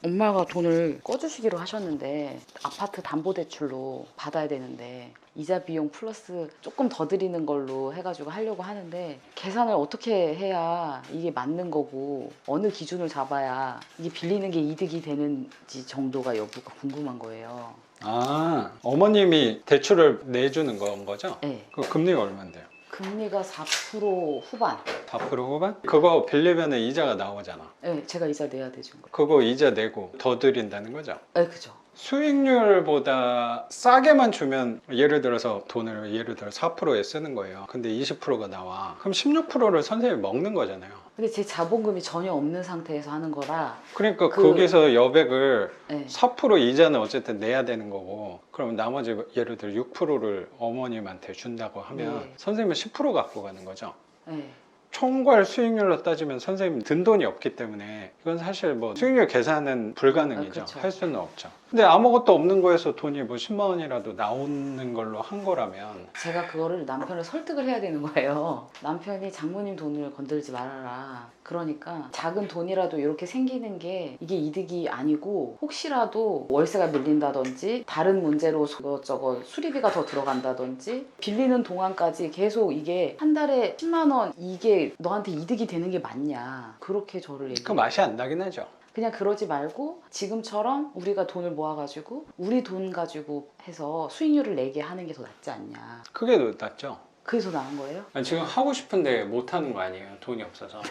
엄마가 돈을 꺼주시기로 하셨는데 아파트 담보대출로 받아야 되는데 이자 비용 플러스 조금 더 드리는 걸로 해가지고 하려고 하는데 계산을 어떻게 해야 이게 맞는 거고 어느 기준을 잡아야 이게 빌리는 게 이득이 되는지 정도가 여부가 궁금한 거예요. 아, 어머님이 대출을 내주는 건 거죠? 네. 그 금리가 얼마인데요? 금리가 4% 후반. 4% 후반? 그거 빌리면 이자가 나오잖아. 네, 제가 이자 내야 되죠. 그거 이자 내고 더 드린다는 거죠? 네, 그죠. 수익률보다 싸게만 주면 예를 들어서 돈을 예를 들어 4%에 쓰는 거예요. 근데 20%가 나와. 그럼 16%를 선생님이 먹는 거잖아요. 근데 제 자본금이 전혀 없는 상태에서 하는 거라. 그러니까 거기서 여백을 네. 4% 이자는 어쨌든 내야 되는 거고, 그럼 나머지 예를 들어 6%를 어머님한테 준다고 하면 네. 선생님은 10% 갖고 가는 거죠. 네. 총괄 수익률로 따지면 선생님 든 돈이 없기 때문에 이건 사실 뭐 수익률 계산은 불가능이죠. 그렇죠. 할 수는 없죠. 근데 아무것도 없는 거에서 돈이 뭐 10만 원이라도 나오는 걸로 한 거라면 제가 그거를 남편을 설득을 해야 되는 거예요. 남편이 장모님 돈을 건들지 말아라. 그러니까 작은 돈이라도 이렇게 생기는 게 이게 이득이 아니고 혹시라도 월세가 밀린다든지 다른 문제로 저거 수리비가 더 들어간다든지 빌리는 동안까지 계속 이게 한 달에 10만 원 이게 너한테 이득이 되는 게 맞냐. 그렇게 저를 그 맛이 안 나긴 하죠. 그냥 그러지 말고 지금처럼 우리가 돈을 모아가지고 우리 돈 가지고 해서 수익률을 내게 하는 게 더 낫지 않냐. 그게 더 낫죠. 그래서 나은 거예요? 아니, 지금 하고 싶은데 못 하는 거 아니에요. 돈이 없어서.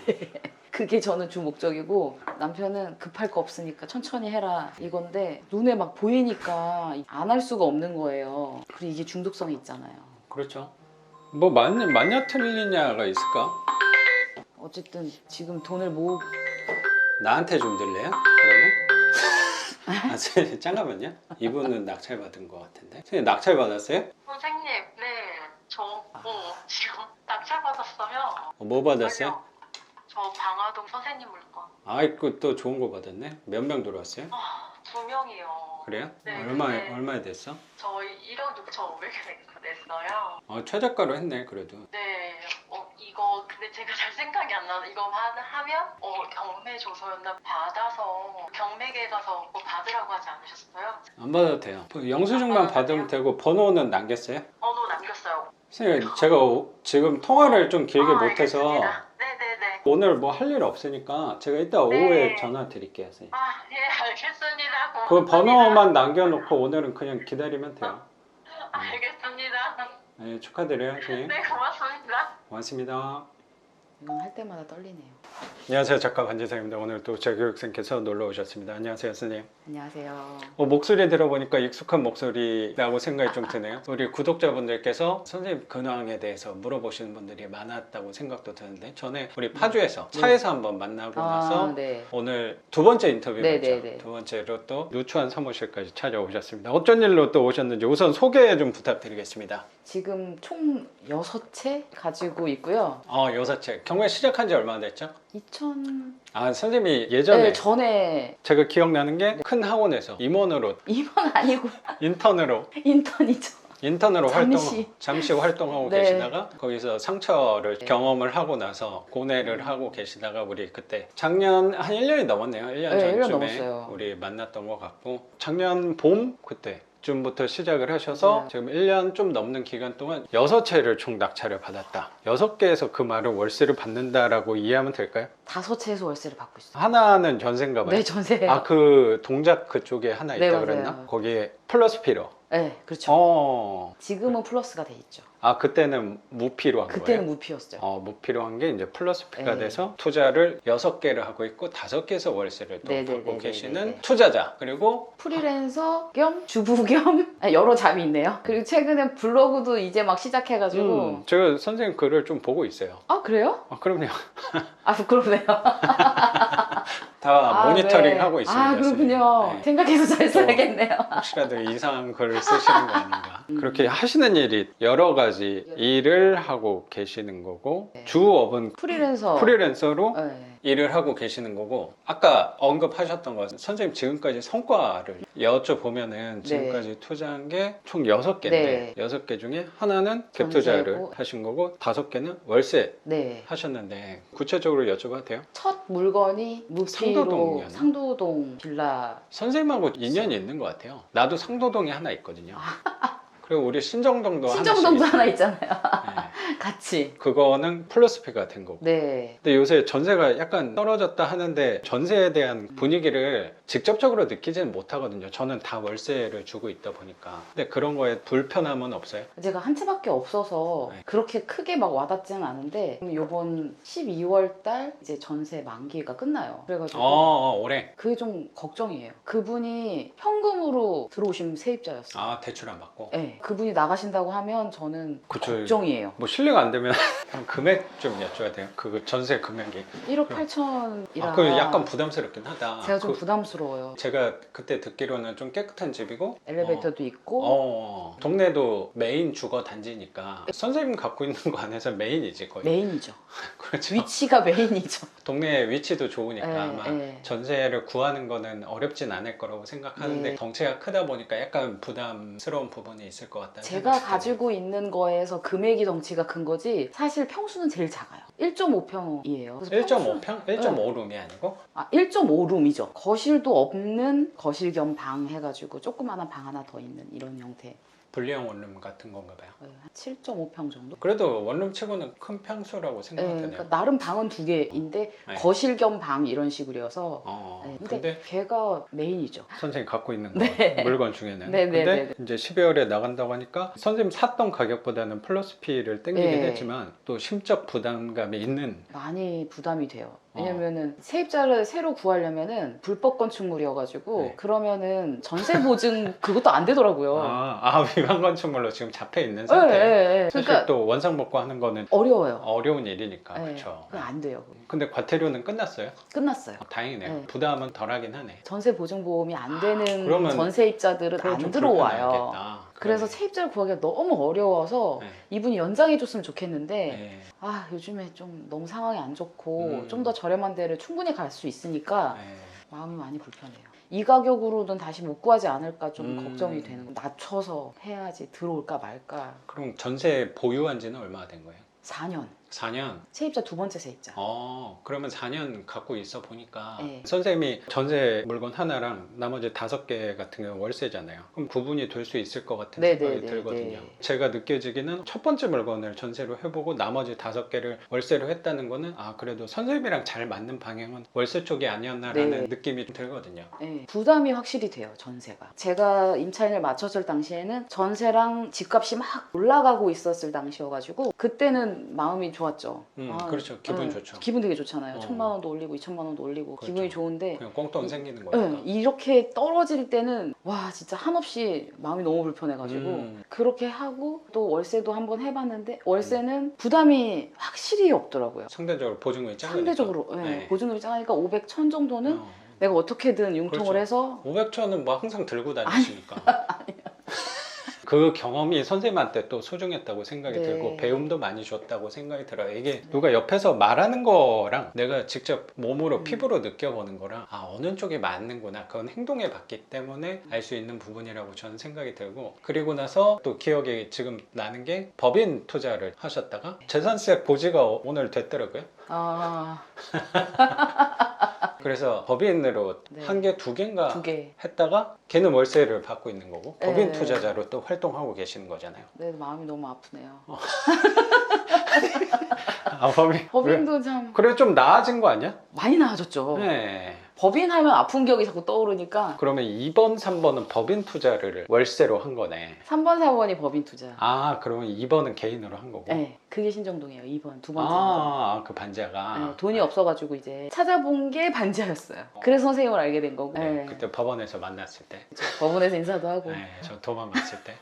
그게 저는 주 목적이고 남편은 급할 거 없으니까 천천히 해라 이건데 눈에 막 보이니까 안 할 수가 없는 거예요. 그리고 이게 중독성이 있잖아요. 그렇죠. 뭐 맞냐 틀리냐가 있을까? 어쨌든 지금 돈을 모으 나한테 좀 들래요? 그러면? 아, 선생님 잠깐만요. 이분은 낙찰 받은 것 같은데. 선생님 낙찰 받았어요? 선생님, 네, 저 지금 낙찰 받았어요. 뭐 받았어요? 저 방화동 선생님 물건. 아이고 또 좋은 거 받았네. 몇 명 들어왔어요? 2명이요. 그래요? 네, 네. 얼마에 됐어? 저희 1억 6,500원 냈어요. 최저가로 했네 그래도. 네, 이거 근데 제가 잘 생각이 안 나서 이거 하면 경매 조서였나 받아서 경매계에 가서 뭐 받으라고 하지 않으셨어요? 안 받아도 돼요. 영수증만 받으면 되고 번호는 남겼어요? 번호 남겼어요. 선생님 제가 지금 통화를 좀 길게 못해서 알겠습니다. 네네네. 오늘 뭐 할 일 없으니까 제가 이따 오후에 전화 드릴게요 선생님. 예, 알겠습니다. 그 고맙습니다. 번호만 남겨놓고 오늘은 그냥 기다리면 돼요. 알겠습니다. 네, 축하드려요 선생님. 네, 고맙습니다. 고맙습니다. 이건 할 때마다 떨리네요. 안녕하세요 작가 관지상입니다. 오늘 또 재교육생께서 놀러 오셨습니다. 안녕하세요 선생님. 안녕하세요. 목소리 들어보니까 익숙한 목소리라고 생각이 좀 드네요. 우리 구독자분들께서 선생님 근황에 대해서 물어보시는 분들이 많았다고 생각도 드는데 전에 우리 파주에서 차에서 한번 만나고 나서 네. 오늘 두 번째 인터뷰 네, 맞죠? 네, 네. 두 번째로 또 누추한 사무실까지 찾아오셨습니다. 어쩐 일로 또 오셨는지 우선 소개 좀 부탁드리겠습니다. 지금 총 6채 가지고 있고요. 6채. 경매 시작한 지 얼마나 됐죠? 2000... 선생님이 예전에 네, 전에 제가 기억나는 게 큰 학원에서 임원으로 임원 아니고 인턴으로 인턴이죠. 잠시 활동하고 네. 계시다가 거기서 상처를 경험을 하고 나서 고뇌를 하고 계시다가 우리 그때 작년 한 1년이 넘었네요. 1년 네, 1년 전쯤에 넘었어요. 우리 만났던 것 같고 작년 봄 그때 쯤부터 시작을 하셔서 네. 지금 1년 좀 넘는 기간 동안 6채를 총 낙찰을 받았다. 6개에서 그 말은 월세를 받는다라고 이해하면 될까요? 5채에서 월세를 받고 있어요. 하나는 전세인가 봐요. 네, 전세예요. 아, 그 동작 그쪽에 하나 네, 있다 맞아요. 그랬나? 거기에 플러스 피로. 네, 그렇죠. 아, 지금은 플러스가 돼 있죠. 그때는 무피로 한 그때는 거예요? 무피였어요. 무피로 한 게 이제 플러스 피가 네. 돼서 투자를 6개를 하고 있고 5개에서 월세를 또 네, 네, 받고 네, 계시는 네, 네. 투자자. 그리고 프리랜서 겸 주부 겸 여러 잡이 있네요. 그리고 최근에 블로그도 이제 막 시작해가지고 제가 선생님 글을 좀 보고 있어요. 아 그래요? 그럼요. 아 부끄럽네요. 다 모니터링 네. 하고 있습니다. 아 그렇군요. 선생님. 네. 생각해서 잘 써야겠네요. 혹시라도 이상한 글을 쓰시는 거 아닌가. 그렇게 하시는 일이 여러 가지 일을 하고 계시는 거고 네. 주업은 프리랜서. 프리랜서로 네. 일을 하고 계시는 거고 아까 언급하셨던 것은 선생님 지금까지 성과를 여쭤보면은 지금까지 투자한 게 총 6개인데 네. 6개 중에 하나는 갭 전세고. 투자를 하신 거고 5개는 월세 네. 하셨는데 구체적으로 여쭤봐도 돼요? 첫 물건이 무피로 상도동이었나? 상도동 빌라. 선생님하고 인연이 있는 것 같아요. 나도 상도동에 하나 있거든요. 그리고 우리 신정동도 신정동도 하나씩 하나 있어요. 있잖아요. 네. 같이. 그거는 플러스피가 된 거고. 네. 근데 요새 전세가 약간 떨어졌다 하는데 전세에 대한 분위기를 직접적으로 느끼지는 못하거든요. 저는 다 월세를 주고 있다 보니까. 근데 그런 거에 불편함은 없어요? 제가 한 채밖에 없어서 네. 그렇게 크게 막 와닿지는 않은데 요번 12월 달 이제 전세 만기가 끝나요. 그래가지고 올해. 그게 좀 걱정이에요. 그분이 현금으로 들어오신 세입자였어요. 아, 대출 안 받고? 네. 그분이 나가신다고 하면 저는 그쵸. 걱정이에요. 뭐 실례가 안 되면 금액 좀 여쭤야 돼요. 그 전세 금액이. 1억 8천이라. 아, 그 약간 부담스럽긴 하다. 제가 좀 그- 부담스러워요. 제가 그때 듣기로는 좀 깨끗한 집이고 엘리베이터도 있고 동네도 메인 주거 단지니까 선생님 갖고 있는 거 안에서 메인이지 거의. 메인이죠. 그렇죠. 위치가 메인이죠. 동네 위치도 좋으니까 네, 아마 네. 전세를 구하는 거는 어렵진 않을 거라고 생각하는데 네. 덩치가 크다 보니까 약간 부담스러운 부분이 있을 것 같다. 제가 가지고 있는 거에서 금액이 덩치가 큰 거지 사실 평수는 제일 작아요. 1.5평이에요. 1.5평? 1.5룸이 아니고? 1.5룸이죠. 거실도 없는 거실 겸 방 해가지고 조그마한 방 하나 더 있는 이런 형태. 분리형 원룸 같은 건가 봐요. 한 7.5평 정도? 그래도 원룸 치고는 큰 평수라고 네, 생각되네요. 그러니까 나름 방은 2개인데 네. 거실 겸 방 이런 식이어서 네, 근데 근데 걔가 메인이죠. 선생님 갖고 있는 거 네. 물건 중에는 네, 네, 근데 네, 이제 12월에 나간다고 하니까 선생님 샀던 가격보다는 플러스 피를 땡기긴 네. 했지만 또 심적 부담감이 있는 많이 부담이 돼요. 왜냐면은 세입자를 새로 구하려면은 불법 건축물이어가지고 네. 그러면은 전세 보증 그것도 안 되더라고요. 위반 건축물로 지금 잡혀 있는 네, 상태. 네, 네. 사실 그러니까 또 원상 복구 하는 거는 어려워요. 어려운 일이니까 네, 그렇죠. 그건 안 돼요. 근데 과태료는 끝났어요? 끝났어요. 다행이네요. 네. 부담은 덜하긴 하네. 전세 보증 보험이 안 되는 그러면 전세입자들은 그럼 안 좀 들어와요. 불편하겠다. 그래서 그러네. 세입자를 구하기가 너무 어려워서 네. 이분이 연장해 줬으면 좋겠는데 네. 요즘에 좀 너무 상황이 안 좋고 음. 좀 더 저렴한 데를 충분히 갈 수 있으니까 네. 마음이 많이 불편해요. 이 가격으로는 다시 못 구하지 않을까 좀 걱정이 되는 거. 낮춰서 해야지 들어올까 말까. 그럼 전세 보유한 지는 얼마나 된 거예요? 4년. 4년? 세입자 두 번째 세입자. 그러면 4년 갖고 있어 보니까 네. 선생님이 전세 물건 하나랑 나머지 5개 같은 경우는 월세잖아요. 그럼 구분이 될 수 있을 것 같은 네, 생각이 네, 네, 들거든요. 네. 제가 느껴지기는 첫 번째 물건을 전세로 해보고 나머지 5개를 월세로 했다는 거는 그래도 선생님이랑 잘 맞는 방향은 월세 쪽이 아니었나라는 네. 느낌이 들거든요. 네, 부담이 확실히 돼요, 전세가. 제가 임차인을 맞췄을 당시에는 전세랑 집값이 막 올라가고 있었을 당시여가지고 그때는 마음이 좋았죠. 그렇죠. 기분 네, 좋죠. 기분 되게 좋잖아요. 어. 1,000만 원도 올리고 2,000만 원도 올리고 그렇죠. 기분이 좋은데 그냥 꽁돈 생기는 네, 거니까. 이렇게 떨어질 때는 와 진짜 한없이 마음이 너무 불편해가지고 그렇게 하고 또 월세도 한번 해봤는데 월세는 부담이 확실히 없더라고요. 상대적으로 보증금이 작으니까. 상대적으로 네. 보증금이 작으니까 500, 1000 정도는 어. 내가 어떻게든 융통을 그렇죠. 해서 500천은 뭐 항상 들고 다니시니까. 그 경험이 선생님한테 또 소중했다고 생각이 네. 들고 배움도 많이 줬다고 생각이 들어요. 이게 누가 옆에서 말하는 거랑 내가 직접 몸으로 피부로 느껴보는 거랑 어느 쪽이 맞는구나. 그건 행동해 봤기 때문에 알 수 있는 부분이라고 저는 생각이 들고 그리고 나서 또 기억이 지금 나는 게 법인 투자를 하셨다가 재산세 고지가 오늘 됐더라고요. 그래서 법인으로 네. 한 개, 2개인가 2개. 했다가 걔는 월세를 받고 있는 거고 네. 법인 투자자로 또 활동하고 계시는 거잖아요. 네, 마음이 너무 아프네요. 법인도 참 그래 좀 나아진 거 아니야? 많이 나아졌죠. 네. 법인 하면 아픈 기억이 자꾸 떠오르니까 그러면 2번, 3번은 법인 투자를 월세로 한 거네. 3번, 4번이 법인 투자. 그러면 2번은 개인으로 한 거고. 네, 그게 신정동이에요. 2번, 두 번째. 그 반지하가. 네, 돈이 없어가지고 이제 찾아본 게 반지하였어요. 그래서 선생님을 알게 된 거고. 네, 네. 그때 법원에서 만났을 때. 법원에서 인사도 하고. 네, 저 도망갔을 때.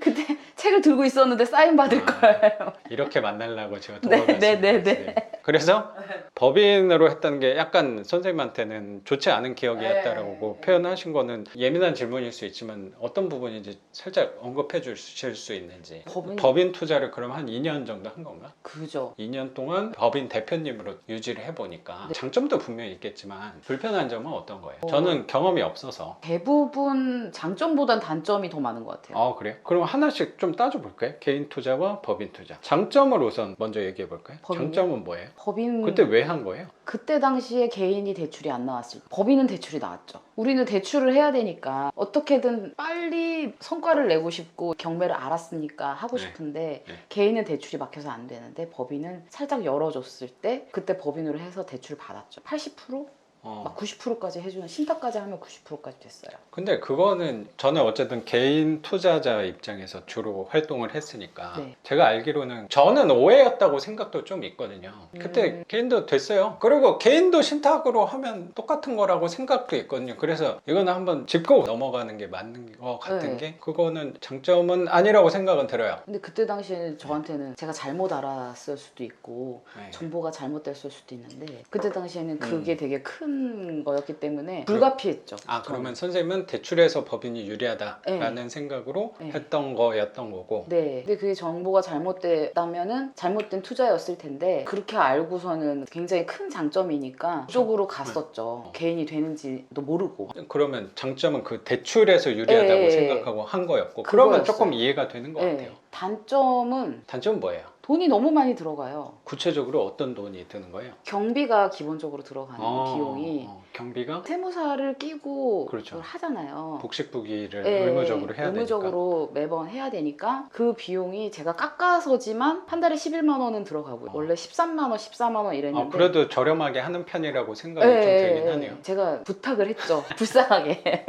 그때 책을 들고 있었는데 사인 받을 거예요. 이렇게 만나려고 제가 네, 도망갔어요. 네, 네, 네. 그래서 법인으로 했다는 게 약간 선생님한테는 좋지 않은 기억이었다라고 표현하신 거는 예민한 질문일 수 있지만 어떤 부분인지 살짝 언급해 주실 수 있는지. 법인 투자를 그럼 한 2년 정도 한 건가? 그죠. 2년 동안 법인 대표님으로 유지를 해보니까 장점도 분명히 있겠지만 불편한 점은 어떤 거예요? 저는 경험이 없어서. 대부분 장점보단 단점이 더 많은 것 같아요. 그래요? 그럼 하나씩 좀 따져볼까요? 개인 투자와 법인 투자. 장점을 우선 먼저 얘기해 볼까요? 법인이요? 장점은 뭐예요? 법인 그때 왜 한 거예요? 그때 당시에 개인이 대출이 안 나왔을 때 법인은 대출이 나왔죠. 우리는 대출을 해야 되니까 어떻게든 빨리 성과를 내고 싶고 경매를 알았으니까 하고 네. 싶은데 네. 개인은 대출이 막혀서 안 되는데 법인은 살짝 열어줬을 때 그때 법인으로 해서 대출을 받았죠. 80%? 막 90%까지 해주는 신탁까지 하면 90%까지 됐어요. 근데 그거는 저는 어쨌든 개인 투자자 입장에서 주로 활동을 했으니까 네. 제가 알기로는 저는 오해였다고 생각도 좀 있거든요. 그때 개인도 됐어요. 그리고 개인도 신탁으로 하면 똑같은 거라고 생각도 있거든요. 그래서 이거는 한번 짚고 넘어가는 게 맞는 것 같은 네. 게 그거는 장점은 아니라고 생각은 들어요. 근데 그때 당시에는 저한테는 제가 잘못 알았을 수도 있고 네. 정보가 잘못됐을 수도 있는데 그때 당시에는 그게 되게 큰 거였기 때문에 불가피했죠. 그러면 선생님은 대출에서 법인이 유리하다라는 생각으로 네. 했던 거였던 거고. 네. 근데 그게 정보가 잘못됐다면은 잘못된 투자였을 텐데 그렇게 알고서는 굉장히 큰 장점이니까 그쪽으로 갔었죠. 개인이 되는지도 모르고. 그러면 장점은 그 대출에서 유리하다고 예, 생각하고 한 거였고 그러면 그거였어요. 조금 이해가 되는 것 네. 같아요. 단점은 단점은 뭐예요? 돈이 너무 많이 들어가요. 구체적으로 어떤 돈이 드는 거예요? 경비가 기본적으로 들어가는 비용이 경비가 세무사를 끼고 그렇죠. 그걸 하잖아요. 복식부기를 예, 의무적으로 해야 의무적으로 매번 해야 되니까 그 비용이 제가 깎아서지만 한 달에 11만 원은 들어가고요. 원래 13만 원, 14만 원 되니까. 이랬는데 그래도 저렴하게 하는 편이라고 생각이 예, 좀 예, 들긴 예. 하네요. 제가 부탁을 했죠. 불쌍하게.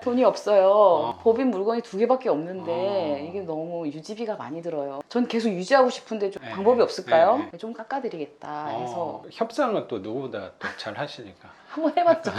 돈이 없어요. 법인 물건이 2개밖에 없는데 이게 너무 유지비가 많이 들어요. 전 계속 유지하고 싶은데 좀 예, 방법이 예, 없을까요? 예. 좀 깎아드리겠다 해서 협상은 또 누구보다 또 잘 하시니까 한번 해봤죠.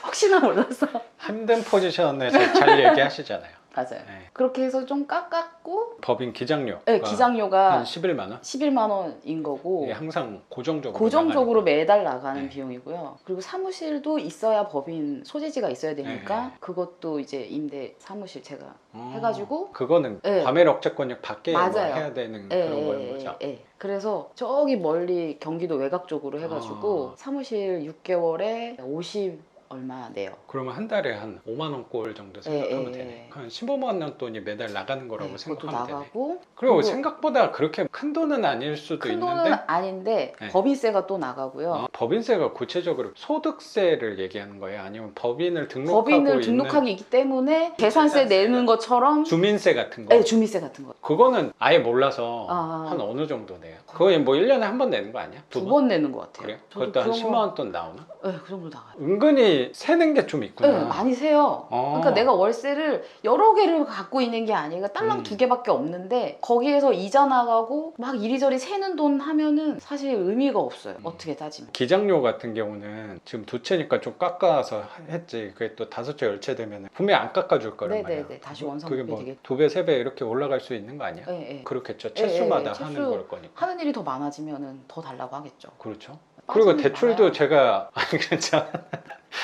혹시나 몰라서. 힘든 포지션에서 잘 얘기하시잖아요. 맞아요. 예. 그렇게 해서 좀 깎았고 법인 기장료 네, 기장료가 한 11만 원? 11만 원인 거고 이게 항상 고정적으로 고정적으로 나가니까. 매달 나가는 네. 비용이고요. 그리고 사무실도 있어야 법인 소재지가 있어야 되니까 네. 그것도 이제 임대 사무실 제가 해가지고 그거는 네. 과매력제권역 밖에 뭐 맞아요. 해야 되는 예, 그런 예, 거인 거죠. 예. 그래서 저기 멀리 경기도 외곽 쪽으로 해가지고 사무실 6개월에 50 얼마 내요. 그러면 한 달에 한 5만 원 꼴 정도 생각하면 되네. 한 15만 원 돈이 매달 나가는 거라고 그것도 생각하면 되네. 나가고 그리고 생각보다 그렇게 큰 돈은 아닐 수도 큰 있는데 돈은 아닌데 네. 법인세가 또 나가고요. 법인세가 구체적으로 소득세를 얘기하는 거예요? 아니면 법인을 등록하고 법인을 있는 등록하기 있기 때문에 계산세 내는 것처럼 주민세 같은 거? 네, 주민세 같은 거. 그거는 아예 몰라서 아. 한 어느 정도 내요? 그거 뭐 1년에 한 번 내는 거 아니야? 두 번 내는 것 같아요. 그래요? 저도 그것도 한 그런 10만 원 돈 나오나? 네, 그 정도 나가요. 은근히 세는 게 좀 있구나. 네, 많이 세요. 그러니까 내가 월세를 여러 개를 갖고 있는 게 아니라 딸랑 2개밖에 없는데 거기에서 이자 나가고 막 이리저리 세는 돈 하면은 사실 의미가 없어요. 어떻게 따지면. 기장료 같은 경우는 지금 두 채니까 좀 깎아서 했지. 그게 또 5채, 10채 되면 분명히 안 깎아줄 거란 말이야. 네네네. 다시 원상 그게 복귀 뭐 되겠죠. 2배, 3배 이렇게 올라갈 수 있는 거 아니야? 네, 네. 그렇겠죠. 예, 채수마다 예, 하는 채수 걸 거니까. 하는 일이 더 많아지면은 더 달라고 하겠죠. 그렇죠. 그리고 빠지는 대출도 많아요. 제가 아니 괜찮아.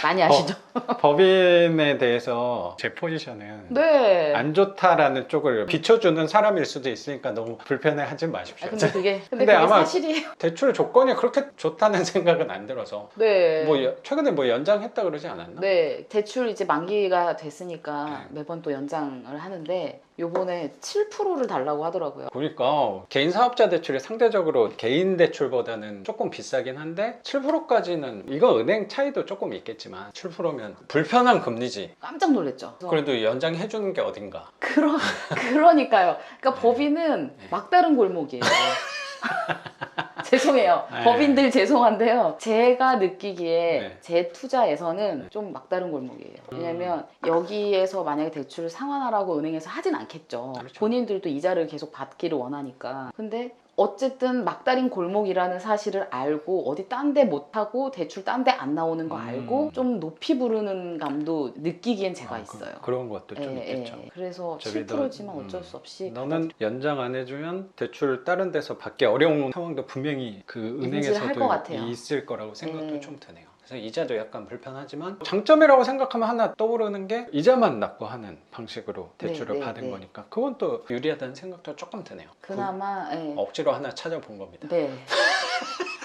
많이 아시죠? 법인에 대해서 제 포지션은 네. 안 좋다라는 쪽을 비춰주는 사람일 수도 있으니까 너무 불편해하지 마십시오. 근데 그게 근데 아마 사실이에요. 대출 조건이 그렇게 좋다는 생각은 안 들어서 네. 뭐 최근에 뭐 연장했다 그러지 않았나? 네, 대출 이제 만기가 됐으니까 네. 매번 또 연장을 하는데 요번에 7%를 달라고 하더라고요. 그러니까 개인 사업자 대출이 상대적으로 개인 대출보다는 조금 비싸긴 한데 7%까지는 이거 은행 차이도 조금 있겠지만 7%면 불편한 금리지. 깜짝 놀랐죠. 그래도 연장해 주는 게 어딘가. 그러니까요. 그러니까 법인은 막다른 골목이에요. 죄송해요. 네. 법인들 죄송한데요. 제가 느끼기에 네. 제 투자에서는 좀 막다른 골목이에요. 왜냐면 여기에서 만약에 대출을 상환하라고 은행에서 하진 않겠죠. 그렇죠. 본인들도 이자를 계속 받기를 원하니까. 근데 어쨌든 막다른 골목이라는 사실을 알고 어디 딴 데 못하고 대출 딴 데 안 나오는 거 알고 좀 높이 부르는 감도 느끼기엔 제가 있어요. 그런 것도 좀 있겠죠. 그래서 저기 7%지만 어쩔 수 없이 너는 연장 안 해주면 대출 다른 데서 받기 어려운 상황도 분명히 그 인지를 할 은행에서도 것 같아요. 있을 거라고 생각도 네. 좀 드네요. 그래서 이자도 약간 불편하지만 장점이라고 생각하면 하나 떠오르는 게 이자만 납고 하는 방식으로 대출을 받은 거니까 그건 또 유리하다는 생각도 조금 드네요. 그나마 억지로 하나 찾아본 겁니다. 네.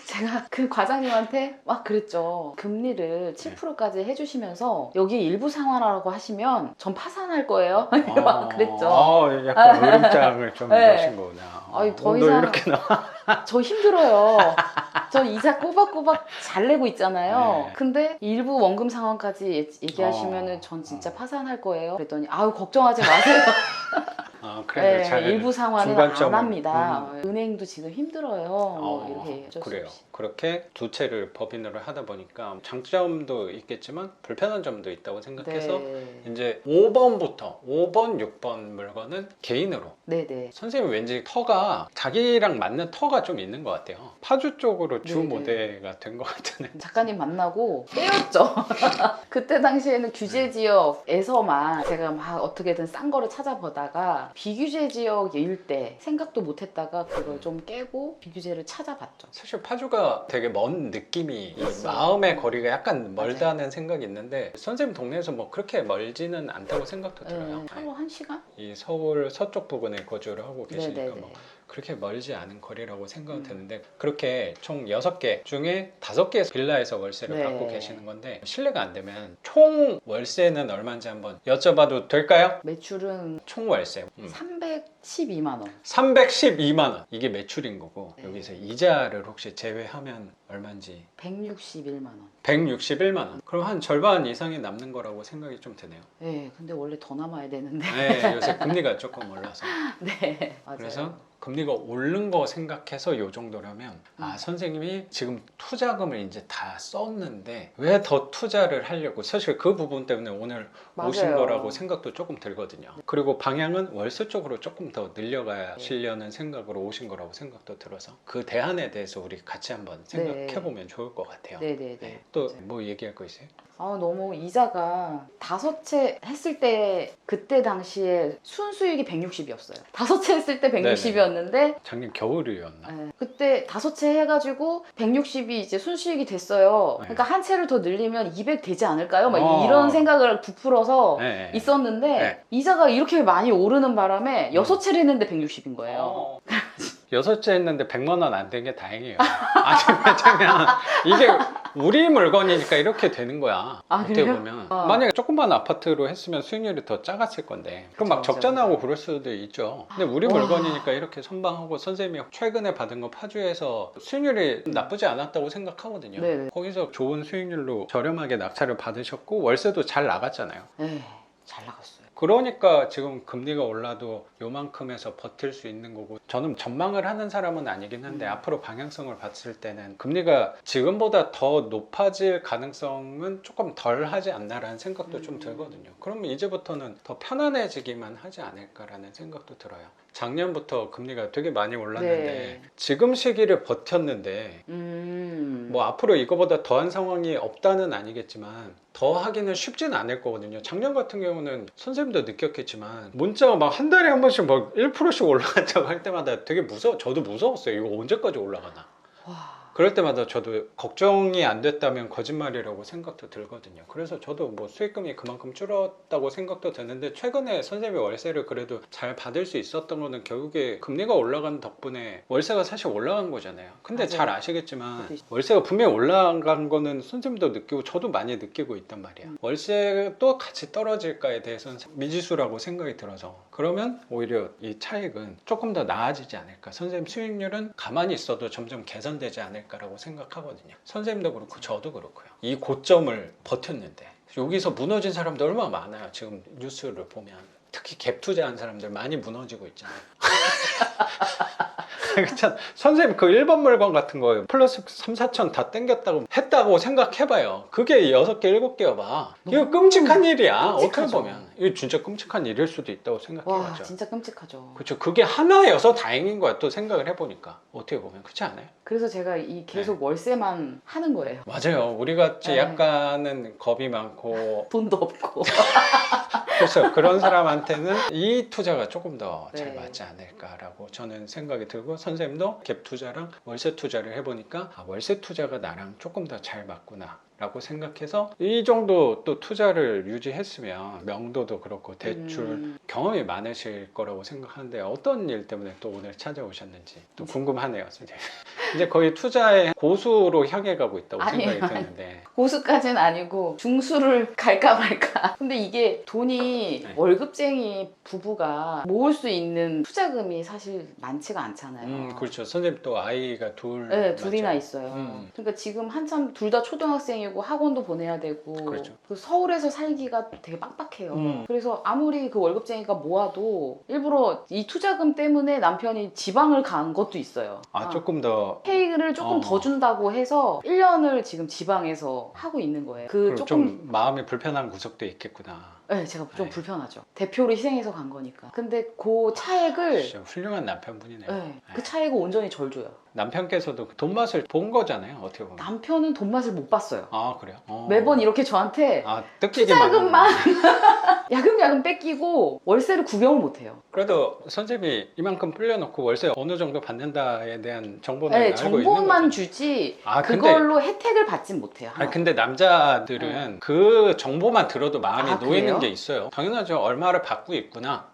제가 그 과장님한테 막 그랬죠. 금리를 7%까지 해주시면서 여기 일부 상환하라고 하시면 전 파산할 거예요. 막 그랬죠. 약간 으름장을 좀 네. 넣으신 거구나. 아니, 더 너 이상 이렇게 나와. 저 힘들어요. 저 이자 꼬박꼬박 잘 내고 있잖아요. 네. 근데 일부 원금 상환까지 얘기하시면은 전 진짜 파산할 거예요. 그랬더니 아유 걱정하지 마세요. 그래도 네, 잘 일부 상환은 중간점을. 안 합니다. 은행도 지금 힘들어요. 이렇게 어쩔 수 그래요. 없이. 그렇게 두 채를 법인으로 하다 보니까 장점도 있겠지만 불편한 점도 있다고 생각해서 네. 이제 5번부터 5번, 6번 물건은 개인으로. 네네. 선생님 왠지 터가 자기랑 맞는 터가 좀 있는 것 같아요. 파주 쪽으로 주 네네. 모델가 된 것 같은. 작가님 만나고 빼였죠. 그때 당시에는 규제 지역에서만 제가 막 어떻게든 싼 거를 찾아보다가 비규제 지역일 때 생각도 못 했다가 그걸 좀 깨고 비규제를 찾아봤죠. 사실 파주가 되게 먼 느낌이 이 있어요. 마음의 거리가 약간 맞아요. 멀다는 생각이 있는데 선생님 동네에서 뭐 그렇게 멀지는 않다고 생각도 들어요. 하루 1시간? 이 서울 서쪽 부분에 거주를 하고 계시니까 네네네. 뭐 그렇게 멀지 않은 거리라고 생각은 음. 드는데 그렇게 총 6개 중에 5개 빌라에서 월세를 네. 받고 계시는 건데 실례가 안 되면 총 월세는 얼마인지 한번 여쭤봐도 될까요? 매출은 총 월세 312만 원. 312만 원 이게 매출인 거고 네. 여기서 이자를 혹시 제외하면 얼마인지 161만 원. 161만 원 그럼 한 절반 이상이 남는 거라고 생각이 좀 드네요. 네, 근데 원래 더 남아야 되는데. 네, 요새 금리가 조금 올라서 네, 맞아요. 그래서 금리가 오른 거 생각해서 요 정도라면 선생님이 지금 투자금을 이제 다 썼는데 왜 더 투자를 하려고 사실 그 부분 때문에 오늘 오신 맞아요. 거라고 생각도 조금 들거든요. 그리고 방향은 월세 쪽으로 조금 더 늘려가시려는 생각으로 오신 거라고 생각도 들어서 그 대안에 대해서 우리 같이 한번 생각해 보면 좋을 것 같아요. 네네네. 또 뭐 얘기할 거 있어요? 너무 이자가 5채 했을 때 그때 당시에 순수익이 160이었어요. 5채 했을 때 160이었는데 작년 겨울이었나? 그때 5채 해가지고 160이 이제 순수익이 됐어요. 네. 그러니까 한 채를 더 늘리면 200 되지 않을까요? 막 어. 이런 생각을 부풀어서 네. 있었는데 네. 이자가 이렇게 많이 오르는 바람에 6채를 했는데 160인 거예요. 6채 했는데 100만 원 안 된 게 다행이에요. 아니 왜냐면 이게 우리 물건이니까 이렇게 되는 거야. 어떻게 그래요? 보면 만약에 조그만 아파트로 했으면 수익률이 더 작았을 건데 그럼 막 그쵸, 적자나고 그럴 수도 있죠. 근데 우리 물건이니까 이렇게 선방하고 선생님이 최근에 받은 거 파주에서 수익률이 나쁘지 않았다고 생각하거든요. 네네. 거기서 좋은 수익률로 저렴하게 낙찰을 받으셨고 월세도 잘 나갔잖아요. 네, 잘 나갔어요. 그러니까 지금 금리가 올라도 요만큼에서 버틸 수 있는 거고 저는 전망을 하는 사람은 아니긴 한데 앞으로 방향성을 봤을 때는 금리가 지금보다 더 높아질 가능성은 조금 덜 하지 않나라는 생각도 좀 들거든요. 그러면 이제부터는 더 편안해지기만 하지 않을까라는 생각도 들어요. 작년부터 금리가 되게 많이 올랐는데 네. 지금 시기를 버텼는데 뭐 앞으로 이거보다 더한 상황이 없다는 아니겠지만 더 하기는 쉽진 않을 거거든요. 작년 같은 경우는 선생님도 느꼈겠지만 문자가 막 한 달에 한 번씩 막 1%씩 올라간다고 할 때마다 되게 저도 무서웠어요. 이거 언제까지 올라가나. 그럴 때마다 저도 걱정이 안 됐다면 거짓말이라고 생각도 들거든요. 그래서 저도 뭐 수익금이 그만큼 줄었다고 생각도 드는데 최근에 선생님이 월세를 그래도 잘 받을 수 있었던 거는 결국에 금리가 올라간 덕분에 월세가 사실 올라간 거잖아요. 근데 맞아요. 잘 아시겠지만 월세가 분명히 올라간 거는 선생님도 느끼고 저도 많이 느끼고 있단 말이에요. 월세도 같이 떨어질까에 대해서는 미지수라고 생각이 들어서 그러면 오히려 이 차익은 조금 더 나아지지 않을까. 선생님 수익률은 가만히 있어도 점점 개선되지 않을까 라고 생각하거든요. 선생님도 그렇고 저도 그렇고요. 이 고점을 버텼는데 여기서 무너진 사람도 얼마나 많아요. 지금 뉴스를 보면 특히 갭 투자한 사람들 많이 무너지고 있잖아요. 그렇잖아. 선생님 그 1번 물건 같은 거 플러스 3, 4천 다 땡겼다고 했다고 생각해봐요. 그게 6개, 7개여봐. 이거 너무 끔찍한 일이야. 어떻게 끔찍하죠. 보면. 이거 진짜 끔찍한 일일 수도 있다고 와 생각해야죠. 진짜 끔찍하죠. 그렇죠. 그게 하나여서 다행인 거야. 또 생각을 해보니까. 어떻게 보면. 그렇지 않아요? 그래서 제가 이 계속 월세만 하는 거예요. 맞아요. 우리 같이 네. 약간은 겁이 많고 돈도 없고. 그래서 그런 사람한테는 이 투자가 조금 더 잘 네. 맞지 않을까라고 저는 생각이 들고 선생님도 갭 투자랑 월세 투자를 해보니까 월세 투자가 나랑 조금 더 잘 맞구나 라고 생각해서 이 정도 또 투자를 유지했으면 명도도 그렇고 대출 경험이 많으실 거라고 생각하는데 어떤 일 때문에 또 오늘 찾아오셨는지 또 궁금하네요. 선생님. 이제 거의 투자의 고수로 향해 가고 있다고 아니에요, 생각이 드는데 고수까지는 아니고 중수를 갈까 말까. 근데 이게 돈이 네. 월급쟁이 부부가 모을 수 있는 투자금이 사실 많지가 않잖아요. 그렇죠. 선생님 또 아이가 둘 네, 둘이나 맞죠? 있어요. 그러니까 지금 한참 둘 다 초등학생이고 학원도 보내야 되고 그렇죠. 그 서울에서 살기가 되게 빡빡해요. 음. 그래서 아무리 그 월급쟁이가 모아도 일부러 이 투자금 때문에 남편이 지방을 간 것도 있어요. 조금 더 페이를 조금 더 준다고 해서 1년을 지금 지방에서 하고 있는 거예요. 그 그럼 조금 좀 마음이 불편한 구석도 있겠구나. 네, 제가 좀 네. 불편하죠. 대표를 희생해서 간 거니까. 근데 그 차액을 진짜 훌륭한 남편분이네요. 네, 그 차액을 온전히 절 줘요. 남편께서도 돈 맛을 본 거잖아요. 어떻게 보면. 남편은 돈 맛을 못 봤어요. 그래요? 매번 이렇게 저한테 뜯기기만 투자금만 하는구나. 야금야금 뺏기고 월세를 구경을 못 해요. 그래도 선생님이 이만큼 불려놓고 월세 어느 정도 받는다에 대한 정보는 네, 알고 있는 정보만 거죠. 주지 근데 그걸로 혜택을 받진 못해요. 근데 남자들은 그 정보만 들어도 마음이 놓이는 그래요? 게 있어요. 당연하죠. 얼마를 받고 있구나.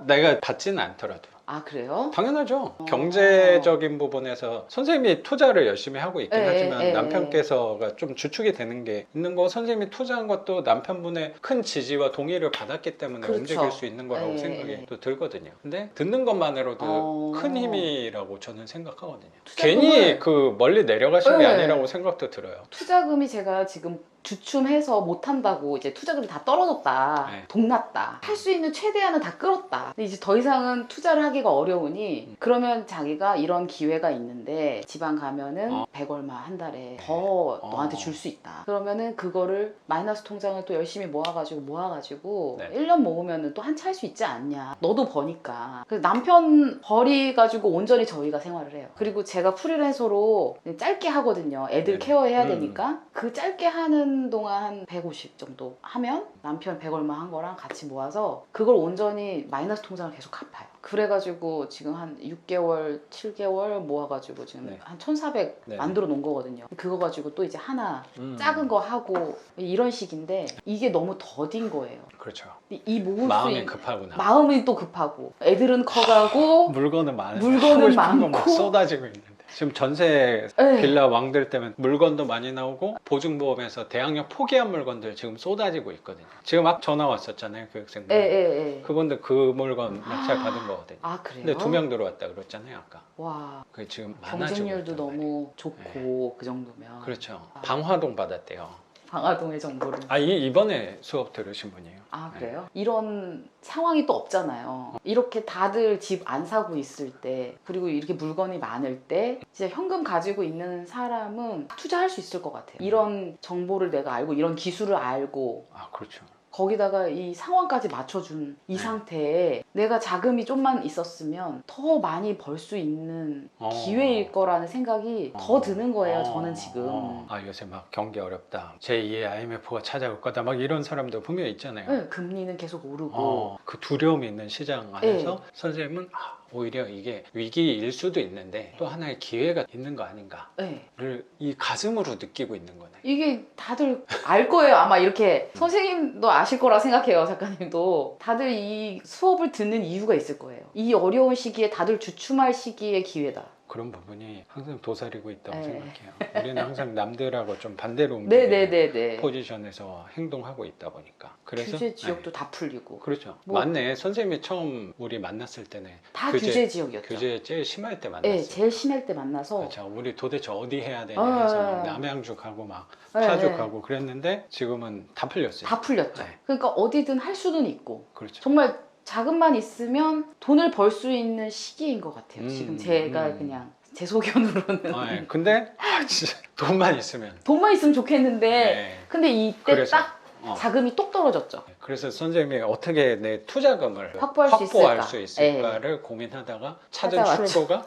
내가 받지는 않더라도. 그래요? 당연하죠. 경제적인 부분에서 선생님이 투자를 열심히 하고 있긴 하지만 남편께서가 좀 주축이 되는 게 있는 거 선생님이 투자한 것도 남편분의 큰 지지와 동의를 받았기 때문에 그렇죠. 움직일 수 있는 거라고 생각이 또 들거든요. 근데 듣는 것만으로도 큰 힘이라고 저는 생각하거든요. 괜히 그 멀리 내려가신 게 아니라고 생각도 들어요. 투자금이 제가 지금 주춤해서 못한다고 이제 투자금이 다 떨어졌다, 네. 동났다, 할 수 있는 최대한은 다 끌었다. 근데 이제 더 이상은 투자를 하기가 어려우니 그러면 자기가 이런 기회가 있는데 지방 가면은 100 얼마 한 달에 더 너한테 줄 수 있다. 그러면은 그거를 마이너스 통장을 또 열심히 모아가지고 네. 1년 모으면은 또 한 차 할 수 있지 않냐. 너도 버니까. 그래서 남편 버리가지고 온전히 저희가 생활을 해요. 그리고 제가 프리랜서로 짧게 하거든요. 애들 네. 케어해야 되니까. 그 짧게 하는 동안 한 150 정도 하면 남편 100 얼마 한 거랑 같이 모아서 그걸 온전히 마이너스 통장을 계속 갚아요. 그래가지고 지금 한 6개월, 7개월 모아가지고 지금 네. 한 1,400 네. 만들어 놓은 거거든요. 그거 가지고 또 이제 하나 작은 음. 거 하고 이런 식인데 이게 너무 더딘 거예요. 그렇죠. 이 모을 마음이 수 있는 급하구나. 마음이 또 급하고 애들은 커가고 물건은 많은데 물건은 하고 싶은 거막 많고. 쏟아지고 있는데 지금 전세 네. 빌라 왕들 때문에 물건도 많이 나오고 보증보험에서 대항력 포기한 물건들 지금 쏟아지고 있거든요. 지금 막 전화 왔었잖아요. 교육생분. 예. 그분들 그 물건 낙찰 받은 거거든요. 그래요? 근데 2명 들어왔다 그랬잖아요. 아까. 와, 그게 지금 많아지고 경쟁률도 있단 말이에요. 너무 좋고 그 정도면 그렇죠. 방화동 받았대요. 방화동의 정보를 이번에 수업 들으신 분이에요. 그래요? 이런 상황이 또 없잖아요. 이렇게 다들 집 안 사고 있을 때 그리고 이렇게 물건이 많을 때 진짜 현금 가지고 있는 사람은 투자할 수 있을 것 같아요. 이런 정보를 내가 알고 이런 기술을 알고 그렇죠. 거기다가 이 상황까지 맞춰준 이 상태에 내가 자금이 좀만 있었으면 더 많이 벌 수 있는 기회일 거라는 생각이 더 드는 거예요. 저는 지금. 요새 막 경기 어렵다. 제2의 IMF가 찾아올 거다. 막 이런 사람도 분명히 있잖아요. 네, 금리는 계속 오르고 그 두려움이 있는 시장 안에서 선생님은 오히려 이게 위기일 수도 있는데 또 하나의 기회가 있는 거 아닌가를 네. 이 가슴으로 느끼고 있는 거네. 이게 다들 알 거예요. 아마 이렇게 선생님도 아실 거라 생각해요. 작가님도. 다들 이 수업을 듣는 이유가 있을 거예요. 이 어려운 시기에 다들 주춤할 시기의 기회다. 그런 부분이 항상 도사리고 있다고 네. 생각해요. 우리는 항상 남들하고 좀 반대로 움직이는 네네네네. 포지션에서 행동하고 있다 보니까. 그래서 규제 지역도 다 풀리고. 그렇죠. 뭐- 맞네. 선생님이 처음 우리 만났을 때는 다 규제 지역이었죠. 규제 제일 심할 때 만났어요. 네, 제일 심할 때 만나서 그렇죠. 우리 도대체 어디 해야 되냐 해서 막 남양주 가고 막 네, 파주 네. 가고 그랬는데 지금은 다 풀렸어요. 다 풀렸죠. 네. 그러니까 어디든 할 수는 있고 그렇죠. 정말 자금만 있으면 돈을 벌 수 있는 시기인 것 같아요. 지금 제가 그냥 제 소견으로는. 네. 근데 진짜 돈만 있으면. 돈만 있으면 좋겠는데 네. 근데 이때 그래서, 딱 자금이 똑 떨어졌죠. 그래서 선생님이 어떻게 내 투자금을 확보할 수 수 있을까? 있을까를 고민하다가 찾은 찾아왔죠. 출구가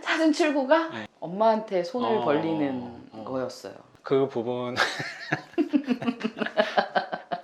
찾은 출구가 네. 엄마한테 손을 어, 벌리는 어. 거였어요. 그 부분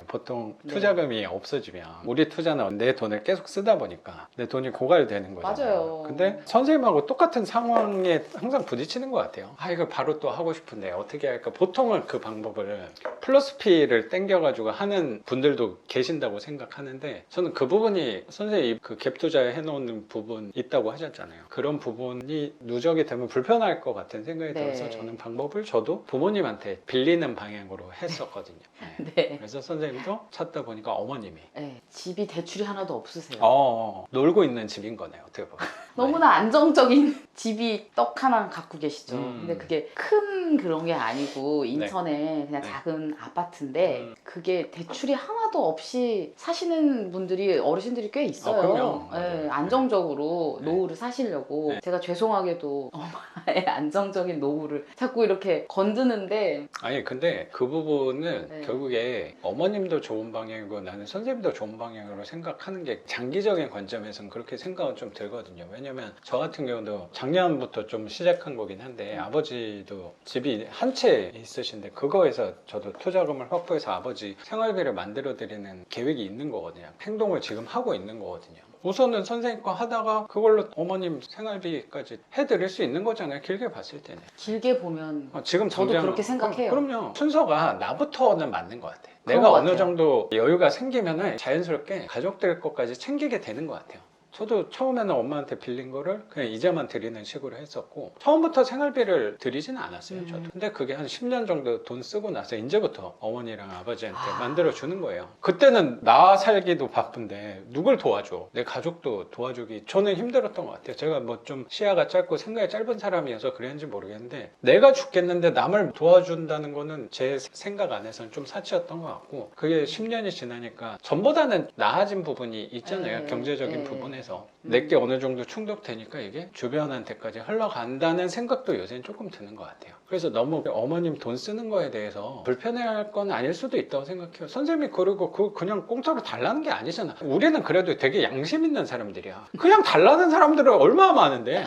보통 네. 투자금이 없어지면 우리 투자는 내 돈을 계속 쓰다 보니까 내 돈이 고갈되는 거잖아요. 맞아요. 근데 선생님하고 똑같은 상황에 항상 부딪히는 것 같아요. 아 이거 바로 또 하고 싶은데 어떻게 할까? 보통은 그 방법을 플러스 P를 땡겨가지고 하는 분들도 계신다고 생각하는데 저는 그 부분이 선생님이 그 갭 투자에 해놓는 부분 있다고 하셨잖아요. 그런 부분이 누적이 되면 불편할 것 같은 생각이 네. 들어서 저는 방법을 저도 부모님한테 빌리는 방향으로 했었거든요. 네. 네. 그래서 선생님도 찾다 보니까 어머님이 네. 집이 대출이 하나도 없으세요. 놀고 있는 집인 거네요, 어떻게 보면. 너무나 안정적인 집이 떡 하나 갖고 계시죠. 음. 근데 그게 큰 그런 게 아니고 인천에 그냥 네. 작은 아파트인데 그게 대출이 하나도 없이 사시는 분들이 어르신들이 꽤 있어요. 그럼요. 네, 맞아요. 안정적으로 네. 노후를 사시려고 네. 제가 죄송하게도 엄마의 안정적인 노후를 자꾸 이렇게 건드는데 아니 근데 그 부분은 네. 결국에 어머님도 좋은 방향이고 나는 선생님도 좋은 방향으로 생각하는 게 장기적인 관점에서는 그렇게 생각은 좀 들거든요. 왜냐면 저 같은 경우도 작년부터 좀 시작한 거긴 한데 아버지도 집이 한 채 있으신데 그거에서 저도 투자금을 확보해서 아버지 생활비를 만들어 드리는 계획이 있는 거거든요. 행동을 지금 하고 있는 거거든요. 우선은 선생님 거 하다가 그걸로 어머님 생활비까지 해드릴 수 있는 거잖아요. 길게 봤을 때는. 길게 보면 지금 저도 당장 그렇게 생각해요. 그럼요. 순서가 나부터는 맞는 것 같아. 그런 내가 것 어느 같아요. 정도 여유가 생기면은 자연스럽게 가족들 것까지 챙기게 되는 것 같아요. 저도 처음에는 엄마한테 빌린 거를 그냥 이자만 드리는 식으로 했었고 처음부터 생활비를 드리지는 않았어요. 저도. 근데 그게 한 10년 정도 돈 쓰고 나서 이제부터 어머니랑 아버지한테 만들어 주는 거예요. 그때는 나 살기도 바쁜데 누굴 도와줘? 내 가족도 도와주기 저는 힘들었던 것 같아요. 제가 뭐 좀 시야가 짧고 생각이 짧은 사람이어서 그랬는지 모르겠는데 내가 죽겠는데 남을 도와준다는 거는 제 생각 안에서는 좀 사치였던 것 같고 그게 10년이 지나니까 전보다는 나아진 부분이 있잖아요. 네, 경제적인 네. 부분에서 내게 어느 정도 충족되니까 이게 주변한테까지 흘러간다는 생각도 요새는 조금 드는 것 같아요. 그래서 너무 어머님 돈 쓰는 거에 대해서 불편해할 건 아닐 수도 있다고 생각해요. 선생님이 그리고 그냥 공짜로 달라는 게 아니잖아. 우리는 그래도 되게 양심 있는 사람들이야. 그냥 달라는 사람들은 얼마나 많은데.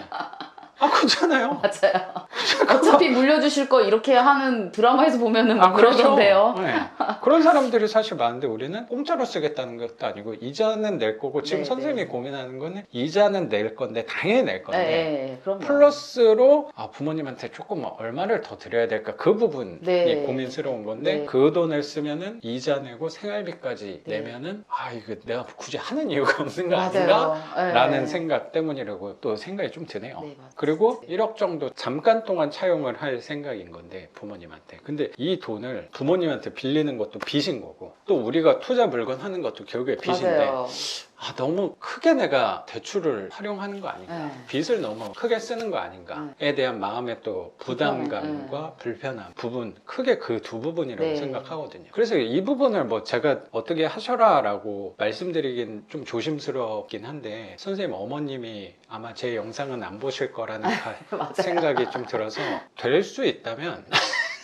그렇잖아요. 맞아요. 어차피 물려주실 거 이렇게 하는 드라마에서 보면은 막 그러던데요. 네. 그런 사람들이 사실 많은데 우리는 공짜로 쓰겠다는 것도 아니고 이자는 낼 거고 지금 네, 선생님이 네. 고민하는 거는 이자는 낼 건데 당연히 낼 건데 네, 그럼요. 플러스로 부모님한테 조금 얼마를 더 드려야 될까 그 부분이 네. 고민스러운 건데 네. 그 돈을 쓰면은 이자 내고 생활비까지 네. 내면은 이거 내가 굳이 하는 이유가 없는 거 아닌가? 맞아요. 네. 라는 생각 때문이라고 또 생각이 좀 드네요. 네, 맞아요. 그리고 네. 1억 정도 잠깐 동안 차용을 할 생각인 건데 부모님한테 근데 이 돈을 부모님한테 빌리는 것도 빚인 거고 또 우리가 투자 물건 하는 것도 결국에 빚인데 맞아요. 너무 크게 내가 대출을 활용하는 거 아닌가 네. 빚을 너무 크게 쓰는 거 아닌가에 대한 마음의 또 부담감과 불편함 부분 크게 그 두 부분이라고 네. 생각하거든요. 그래서 이 부분을 뭐 제가 어떻게 하셔라 라고 말씀드리긴 좀 조심스럽긴 한데 선생님 어머님이 아마 제 영상은 안 보실 거라는 맞아요. 생각이 좀 들어서 될 수 있다면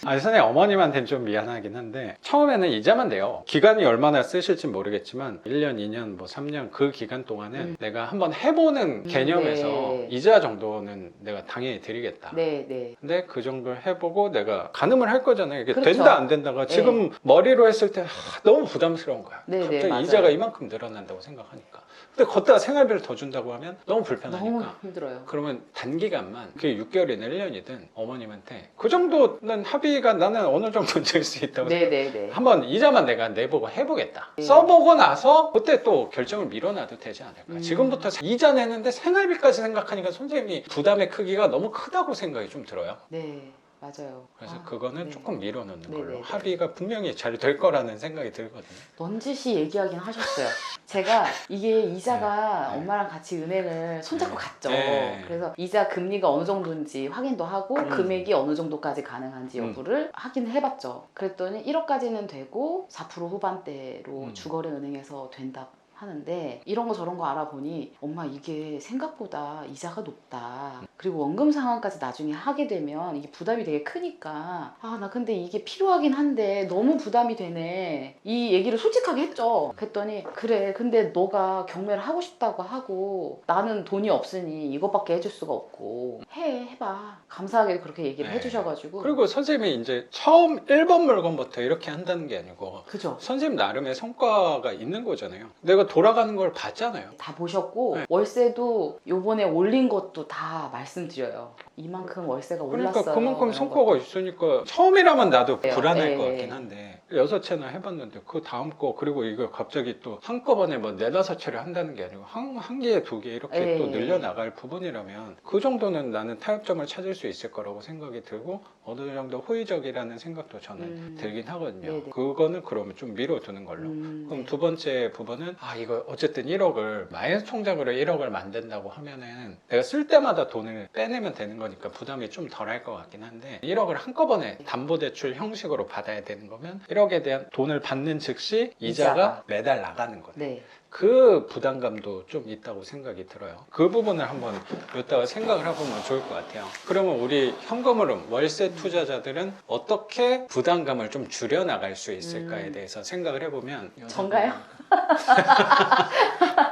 선생님 어머님한테는 좀 미안하긴 한데 처음에는 이자만 내요. 기간이 얼마나 쓰실지 모르겠지만 1년, 2년, 뭐 3년 그 기간 동안은 내가 한번 해보는 개념에서 네. 이자 정도는 내가 당연히 드리겠다. 네, 네. 근데 그 정도를 해보고 내가 가늠을 할 거잖아요. 이게 그렇죠. 된다 안 된다가 지금 머리로 했을 때 너무 부담스러운 거야. 네, 갑자기 네, 맞아요. 이자가 이만큼 늘어난다고 생각하니까. 근데 걷다가 생활비를 더 준다고 하면 너무 불편하니까. 너무 힘들어요. 그러면 단기간만 그게 6개월이든 1년이든 어머님한테 그 정도는 합의가 나는 어느 정도는 될 수 있다고 네, 네, 네. 한번 이자만 내가 내보고 해보겠다. 네. 써보고 나서 그때 또 결정을 미뤄놔도 되지 않을까. 지금부터 이자 내는데 생활비까지 생각하니까 선생님이 부담의 크기가 너무 크다고 생각이 좀 들어요. 네, 맞아요. 그래서 그거는 네. 조금 미뤄놓는 네, 걸로 네, 네. 합의가 분명히 잘 될 거라는 생각이 들거든요. 넌지시 얘기하긴 하셨어요. 제가 이게 이자가 네. 엄마랑 같이 은행을 손잡고 네. 갔죠. 네. 그래서 이자 금리가 어느 정도인지 확인도 하고 금액이 어느 정도까지 가능한지 여부를 확인해봤죠. 그랬더니 1억까지는 되고 4% 후반대로 주거래 은행에서 된다 하는데 이런 거 저런 거 알아보니 엄마 이게 생각보다 이자가 높다. 그리고 원금 상환까지 나중에 하게 되면 이게 부담이 되게 크니까 아, 나 근데 이게 필요하긴 한데 너무 부담이 되네. 이 얘기를 솔직하게 했죠. 그랬더니 그래, 근데 너가 경매를 하고 싶다고 하고 나는 돈이 없으니 이것밖에 해줄 수가 없고 해봐. 감사하게 그렇게 얘기를 네. 해주셔가지고. 그리고 선생님이 이제 처음 1번 물건부터 이렇게 한다는 게 아니고 그죠. 선생님 나름의 성과가 있는 거잖아요. 내가 돌아가는 걸 봤잖아요. 다 보셨고 네. 월세도 요번에 올린 것도 다 말씀드려요. 이만큼 월세가 올랐어요. 그러니까 그만큼 이런 성과가 것도. 있으니까 처음이라면 나도 네, 불안할 네, 것 네. 같긴 한데 6채나 해봤는데 그 다음 거 그리고 이거 갑자기 또 한꺼번에 뭐 4-5채를 한다는 게 아니고 한 개, 2개 이렇게 네. 또 늘려나갈 부분이라면 그 정도는 나는 타협점을 찾을 수 있을 거라고 생각이 들고 어느 정도 호의적이라는 생각도 저는 들긴 하거든요. 네네. 그거는 그러면 좀 미뤄두는 걸로. 그럼 네. 두 번째 부분은 이거 어쨌든 1억을 마이너스 통장으로 1억을 만든다고 하면은 내가 쓸 때마다 돈을 빼내면 되는 거니까 부담이 좀 덜할 것 같긴 한데 1억을 한꺼번에 담보대출 형식으로 받아야 되는 거면 1억에 대한 돈을 받는 즉시 이자가 이자가. 매달 나가는 거네. 네. 그 부담감도 좀 있다고 생각이 들어요. 그 부분을 한번 이따가 생각을 해보면 좋을 것 같아요. 그러면 우리 현금흐름 월세 투자자들은 어떻게 부담감을 좀 줄여나갈 수 있을까에 대해서 생각을 해보면 전가요?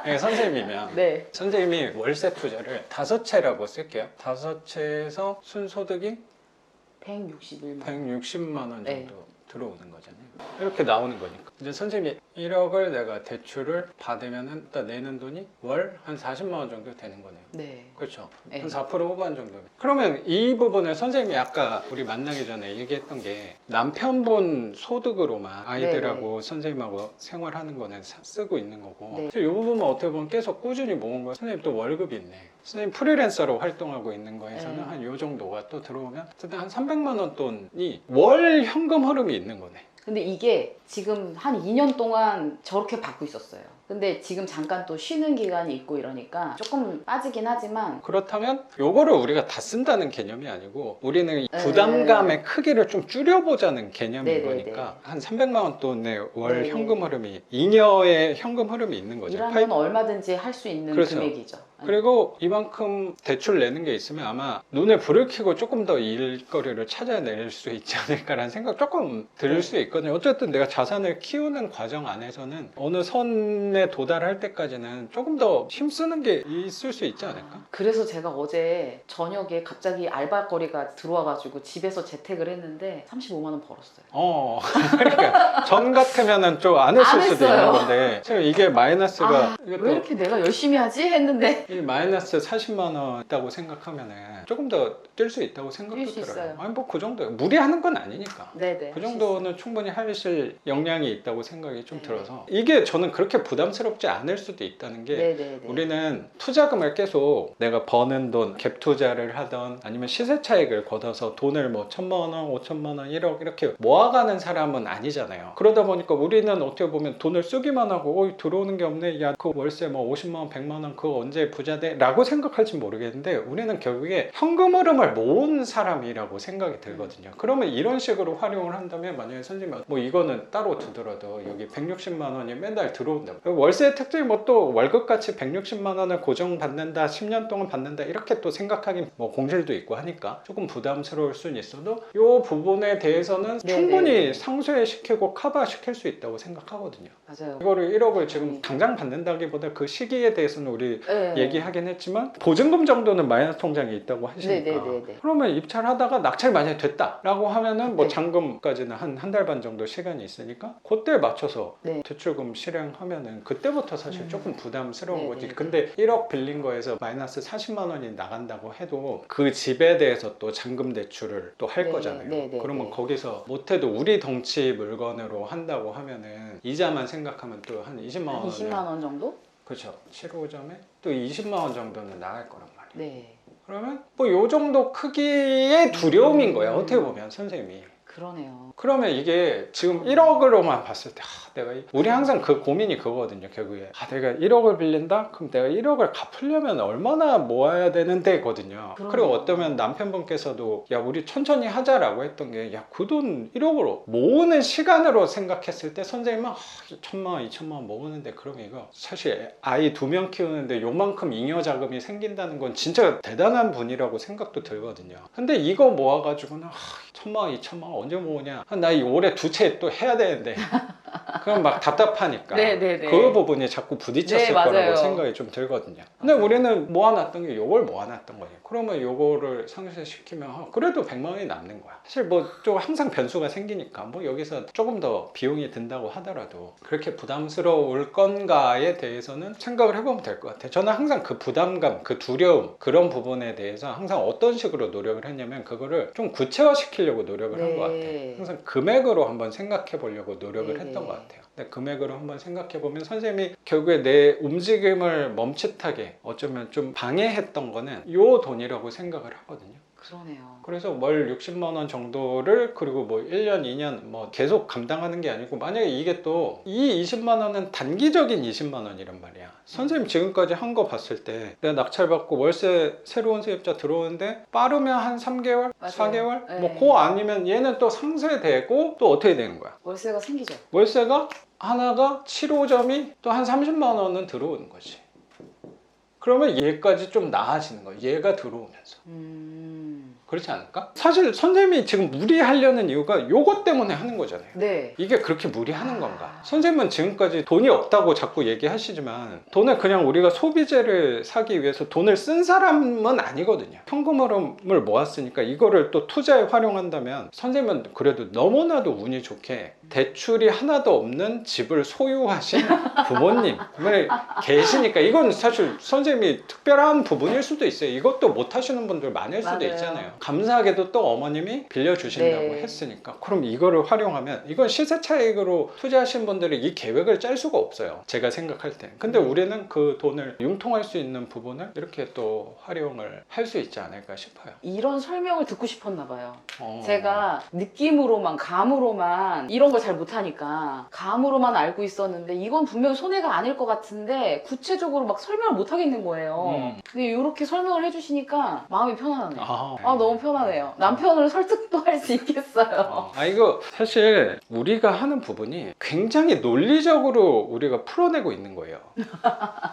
네, 선생님이면 네. 선생님이 월세 투자를 5채라고 쓸게요. 5채에서 순소득이 161만. 160만 원 정도 네. 들어오는 거잖아요. 이렇게 나오는 거니까. 이제 선생님이 1억을 내가 대출을 받으면은 일단 내는 돈이 월 한 40만 원 정도 되는 거네요. 네. 그렇죠. 네. 한 4% 후반 정도. 그러면 이 부분을 선생님이 아까 우리 만나기 전에 얘기했던 게 남편분 소득으로만 아이들하고 선생님하고 생활하는 거는 쓰고 있는 거고. 네. 그래서 이 부분은 어떻게 보면 계속 꾸준히 모은 거. 선생님 또 월급이 있네. 선생님 프리랜서로 활동하고 있는 거에서는 네. 한 요 정도가 또 들어오면 어쨌든 한 300만 원 돈이 월 현금 흐름이 있는 거네. 근데 이게 지금 한 2년 동안 저렇게 받고 있었어요. 근데 지금 잠깐 또 쉬는 기간이 있고 이러니까 조금 빠지긴 하지만 그렇다면 요거를 우리가 다 쓴다는 개념이 아니고 우리는 이 네. 부담감의 크기를 좀 줄여보자는 개념인 네, 네, 거니까 한 300만 원 돈의 월 네, 현금 흐름이 잉여의 현금 흐름이 있는 거죠. 일하면 얼마든지 할 수 있는 그렇죠. 금액이죠. 그리고 이만큼 대출 내는 게 있으면 아마 눈에 불을 켜고 조금 더 일거리를 찾아낼 수 있지 않을까라는 생각 조금 들 네. 수 있거든요. 어쨌든 내가 자산을 키우는 과정 안에서는 어느 선에 도달할 때까지는 조금 더 힘쓰는 게 있을 수 있지 않을까? 그래서 제가 어제 저녁에 갑자기 알바거리가 들어와가지고 집에서 재택을 했는데 35만 원 벌었어요. 그러니까 전 같으면은 좀 안 했을 안 수도 했어요. 있는 건데 지금 이게 마이너스가 이게 왜 이렇게 내가 열심히 하지? 했는데 이 마이너스 40만 원 있다고 생각하면은 조금 더 뛸 수 있다고 생각도 뛸수 들어요. 있어요. 아니 뭐 그 정도 무리하는 건 아니니까. 네네. 그 정도는 충분히 하실 역량이 있다고 생각이 좀 네. 들어서 이게 저는 그렇게 부담스럽지 않을 수도 있다는 게 네네네. 우리는 투자금을 계속 내가 버는 돈, 갭 투자를 하던 아니면 시세 차익을 걷어서 돈을 뭐 1,000만 원, 5천만 원, 1억 이렇게 모아가는 사람은 아니잖아요. 그러다 보니까 우리는 어떻게 보면 돈을 쓰기만 하고 들어오는 게 없네. 야, 그 월세 뭐 50만 원, 100만 원 그거 언제 부자 돼? 라고 생각할지 모르겠는데 우리는 결국에 현금 흐름을 모은 사람이라고 생각이 들거든요. 그러면 이런 식으로 활용을 한다면 만약에 선생님이 뭐 이거는 따로 두더라도 여기 160만 원이 맨날 들어온다. 월세의 특징이 뭐 또 월급같이 160만 원을 고정 받는다, 10년 동안 받는다 이렇게 또 생각하기 뭐 공실도 있고 하니까 조금 부담스러울 수는 있어도 이 부분에 대해서는 네네. 충분히 상쇄시키고 커버시킬 수 있다고 생각하거든요. 맞아요. 이거를 1억을 지금 당장 받는다기보다 그 시기에 대해서는 우리 네. 얘기하긴 했지만 보증금 정도는 마이너스 통장에 있다고 하시니까 네네네네. 그러면 입찰하다가 낙찰 만약에 됐다라고 하면은 뭐 네. 잔금까지는 한 달 반 정도 시간이 있으니까 그때에 맞춰서 네. 대출금 실행하면은 그때부터 사실 조금 부담스러운 네네네. 거지. 근데 1억 빌린 거에서 마이너스 40만 원이 나간다고 해도 그 집에 대해서 또 잔금 대출을 또 할 네, 거잖아요. 네, 네, 그러면 네. 거기서 못해도 우리 덩치 물건으로 한다고 하면은 이자만 생각하면 또 한 20만 한 원 20만 원 정도? 그렇죠. 7호점에 또 20만 원 정도는 나갈 거란 말이에요. 네. 그러면 뭐 요 정도 크기의 두려움인 거야. 어떻게 보면 선생님이. 그러네요. 그러면 이게 지금 1억으로만 봤을 때 우리 항상 그 고민이 그거거든요. 결국에 내가 1억을 빌린다? 그럼 내가 1억을 갚으려면 얼마나 모아야 되는데거든요. 그러네요. 그리고 어쩌면 남편분께서도 야 우리 천천히 하자라고 했던 게 야 그 돈 1억으로 모으는 시간으로 생각했을 때 선생님은 1,000만 원, 2,000만 원 모으는데 그럼 이거 사실 아이 2명 키우는데 요만큼 잉여 자금이 생긴다는 건 진짜 대단한 분이라고 생각도 들거든요. 근데 이거 모아가지고는 1,000만 원, 2,000만 원 언제 모으냐? 나 올해 2채 또 해야 되는데 그럼 막 답답하니까 네네네. 그 부분이 자꾸 부딪혔을 네, 맞아요. 거라고 생각이 좀 들거든요. 근데 우리는 모아놨던 게 요걸 모아놨던 거예요. 그러면 요거를 상쇄시키면 그래도 100만 원이 남는 거야. 사실 뭐 좀 항상 변수가 생기니까 뭐 여기서 조금 더 비용이 든다고 하더라도 그렇게 부담스러울 건가에 대해서는 생각을 해보면 될 것 같아요. 저는 항상 그 부담감, 그 두려움 그런 부분에 대해서 항상 어떤 식으로 노력을 했냐면 그거를 좀 구체화시키려고 노력을 한 것 같아요. 항상 금액으로 한번 생각해 보려고 노력을 했던 것 같아요. 근데 금액으로 한번 생각해 보면 선생님이 결국에 내 움직임을 멈칫하게 어쩌면 좀 방해했던 거는 요 돈이라고 생각을 하거든요. 그러네요. 그래서 월 60만 원 정도를 그리고 뭐 1년, 2년 뭐 계속 감당하는 게 아니고 만약에 이게 또 이 20만 원은 단기적인 20만 원이란 말이야. 선생님 지금까지 한 거 봤을 때 내가 낙찰받고 월세 새로운 세입자 들어오는데 빠르면 한 3개월? 맞아요. 4개월? 네. 뭐 그거 아니면 얘는 또 상쇄되고 또 어떻게 되는 거야? 월세가 생기죠. 월세가 하나가 7호점이 또 한 30만 원은 들어오는 거지. 그러면 얘까지 좀 나아지는 거야. 얘가 들어오면서. 그렇지 않을까? 사실 선생님이 지금 무리하려는 이유가 요것 때문에 하는 거잖아요. 네. 이게 그렇게 무리하는 건가? 선생님은 지금까지 돈이 없다고 자꾸 얘기하시지만 돈을 그냥 우리가 소비재를 사기 위해서 돈을 쓴 사람은 아니거든요. 현금 흐름을 모았으니까 이거를 또 투자에 활용한다면 선생님은 그래도 너무나도 운이 좋게 대출이 하나도 없는 집을 소유하신 부모님을 계시니까 이건 사실 선생님이 특별한 부분일 수도 있어요. 이것도 못 하시는 분들 많을 수도 맞아요. 있잖아요. 감사하게도 또 어머님이 빌려주신다고 네. 했으니까 그럼 이거를 활용하면 이건 시세 차익으로 투자하신 분들이 이 계획을 짤 수가 없어요. 제가 생각할 때. 근데 우리는 그 돈을 융통할 수 있는 부분을 이렇게 또 활용을 할 수 있지 않을까 싶어요. 이런 설명을 듣고 싶었나 봐요. 어. 제가 느낌으로만, 감으로만 이런 걸 잘 못하니까 감으로만 알고 있었는데 이건 분명 손해가 아닐 것 같은데 구체적으로 막 설명을 못 하겠는 거예요. 근데 이렇게 설명을 해주시니까 마음이 편안하네요. 너무 편하네요. 남편을 설득도 할 수 있겠어요. 이거 사실 우리가 하는 부분이 굉장히 논리적으로 우리가 풀어내고 있는 거예요.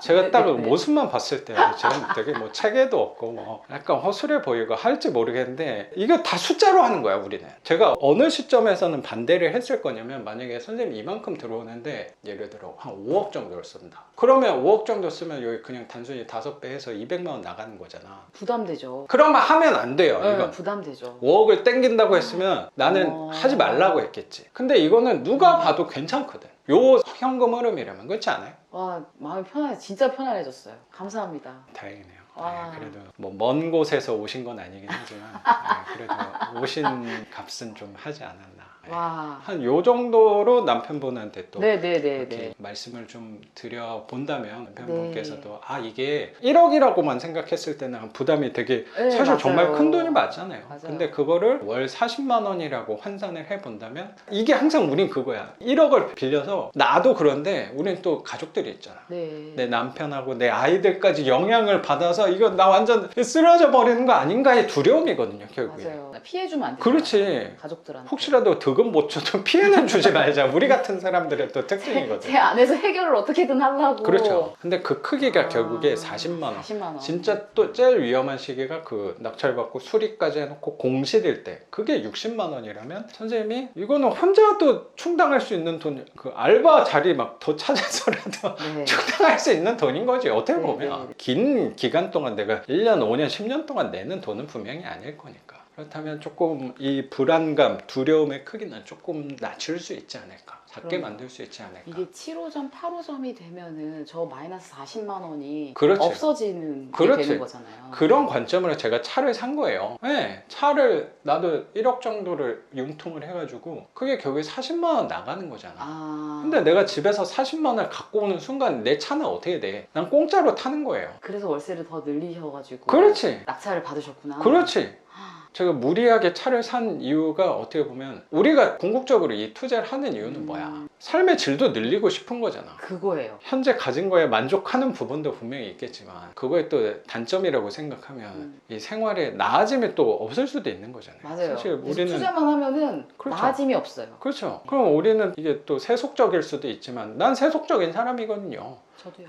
제가 딱 네네네. 모습만 봤을 때 저는 되게 뭐 체계도 없고 뭐 약간 허술해 보이고 할지 모르겠는데 이거 다 숫자로 하는 거야 우리는. 제가 어느 시점에서는 반대를 했을 거냐면 만약에 선생님 이만큼 들어오는데 예를 들어 한 5억 정도를 쓴다. 그러면 5억 정도 쓰면 여기 그냥 단순히 5배 해서 200만 원 나가는 거잖아. 부담되죠. 그러면 하면 안 돼요. 네, 이건 부담되죠. 5억을 땡긴다고 했으면 나는 하지 말라고 했겠지. 근데 이거는 누가 봐도 괜찮거든. 요 현금 흐름이라면 그렇지 않아요? 와, 마음이 편안해. 진짜 편안해졌어요. 감사합니다. 다행이네요. 와. 그래도 뭐 먼 곳에서 오신 건 아니긴 하지만 그래도 오신 값은 좀 하지 않았나. 와. 한 요 정도로 남편분한테 또 네네네네. 이렇게 말씀을 좀 드려 본다면 남편분께서도 이게 1억이라고만 생각했을 때는 부담이 되게 네, 사실 맞아요. 정말 큰 돈이 맞잖아요. 맞아요. 근데 그거를 월 40만 원이라고 환산을 해 본다면 이게 항상 우린 그거야. 1억을 빌려서 나도 그런데 우린 또 가족들이 있잖아. 네. 내 남편하고 내 아이들까지 영향을 받아서 이거 나 완전 쓰러져 버리는 거 아닌가의 두려움이거든요, 결국에. 맞아요. 피해주면 안 돼요. 그렇지. 가족들한테. 혹시라도 득은 못 줘도 피해는 주지 말자. 우리 같은 사람들의 또 특징이거든. 제 안에서 해결을 어떻게든 하려고. 그렇죠. 근데 그 크기가 결국에 40만 원. 40만 원. 진짜 또 제일 위험한 시기가 그 낙찰받고 수리까지 해놓고 공실일 때 그게 60만 원이라면 선생님이 이거는 혼자도 충당할 수 있는 돈, 그 알바 자리 막 더 찾아서라도 네. 충당할 수 있는 돈인 거지. 어떻게 네, 보면 네. 긴 기간 동안 내가 1년, 5년, 10년 동안 내는 돈은 분명히 아닐 거니까. 그렇다면 조금 이 불안감, 두려움의 크기는 조금 낮출 수 있지 않을까. 작게 그럼 만들 수 있지 않을까. 이게 7호점, 8호점이 되면은 저 마이너스 40만 원이 그렇지. 없어지는 게 그렇지. 되는 거잖아요. 그런 관점으로 제가 차를 산 거예요. 네, 차를 나도 1억 정도를 융통을 해가지고 그게 결국에 40만 원 나가는 거잖아. 근데 내가 집에서 40만 원을 갖고 오는 순간 내 차는 어떻게 돼? 난 공짜로 타는 거예요. 그래서 월세를 더 늘리셔가지고 그렇지. 낙찰을 받으셨구나. 그렇지. 제가 무리하게 차를 산 이유가 어떻게 보면 우리가 궁극적으로 이 투자를 하는 이유는 뭐야? 삶의 질도 늘리고 싶은 거잖아. 그거예요. 현재 가진 거에 만족하는 부분도 분명히 있겠지만 그거에 또 단점이라고 생각하면 이 생활에 나아짐이 또 없을 수도 있는 거잖아요. 맞아요. 사실 그래서 우리는 투자만 하면은 그렇죠. 나아짐이 없어요. 그렇죠. 그럼 우리는 이게 또 세속적일 수도 있지만 난 세속적인 사람이거든요. 저도요.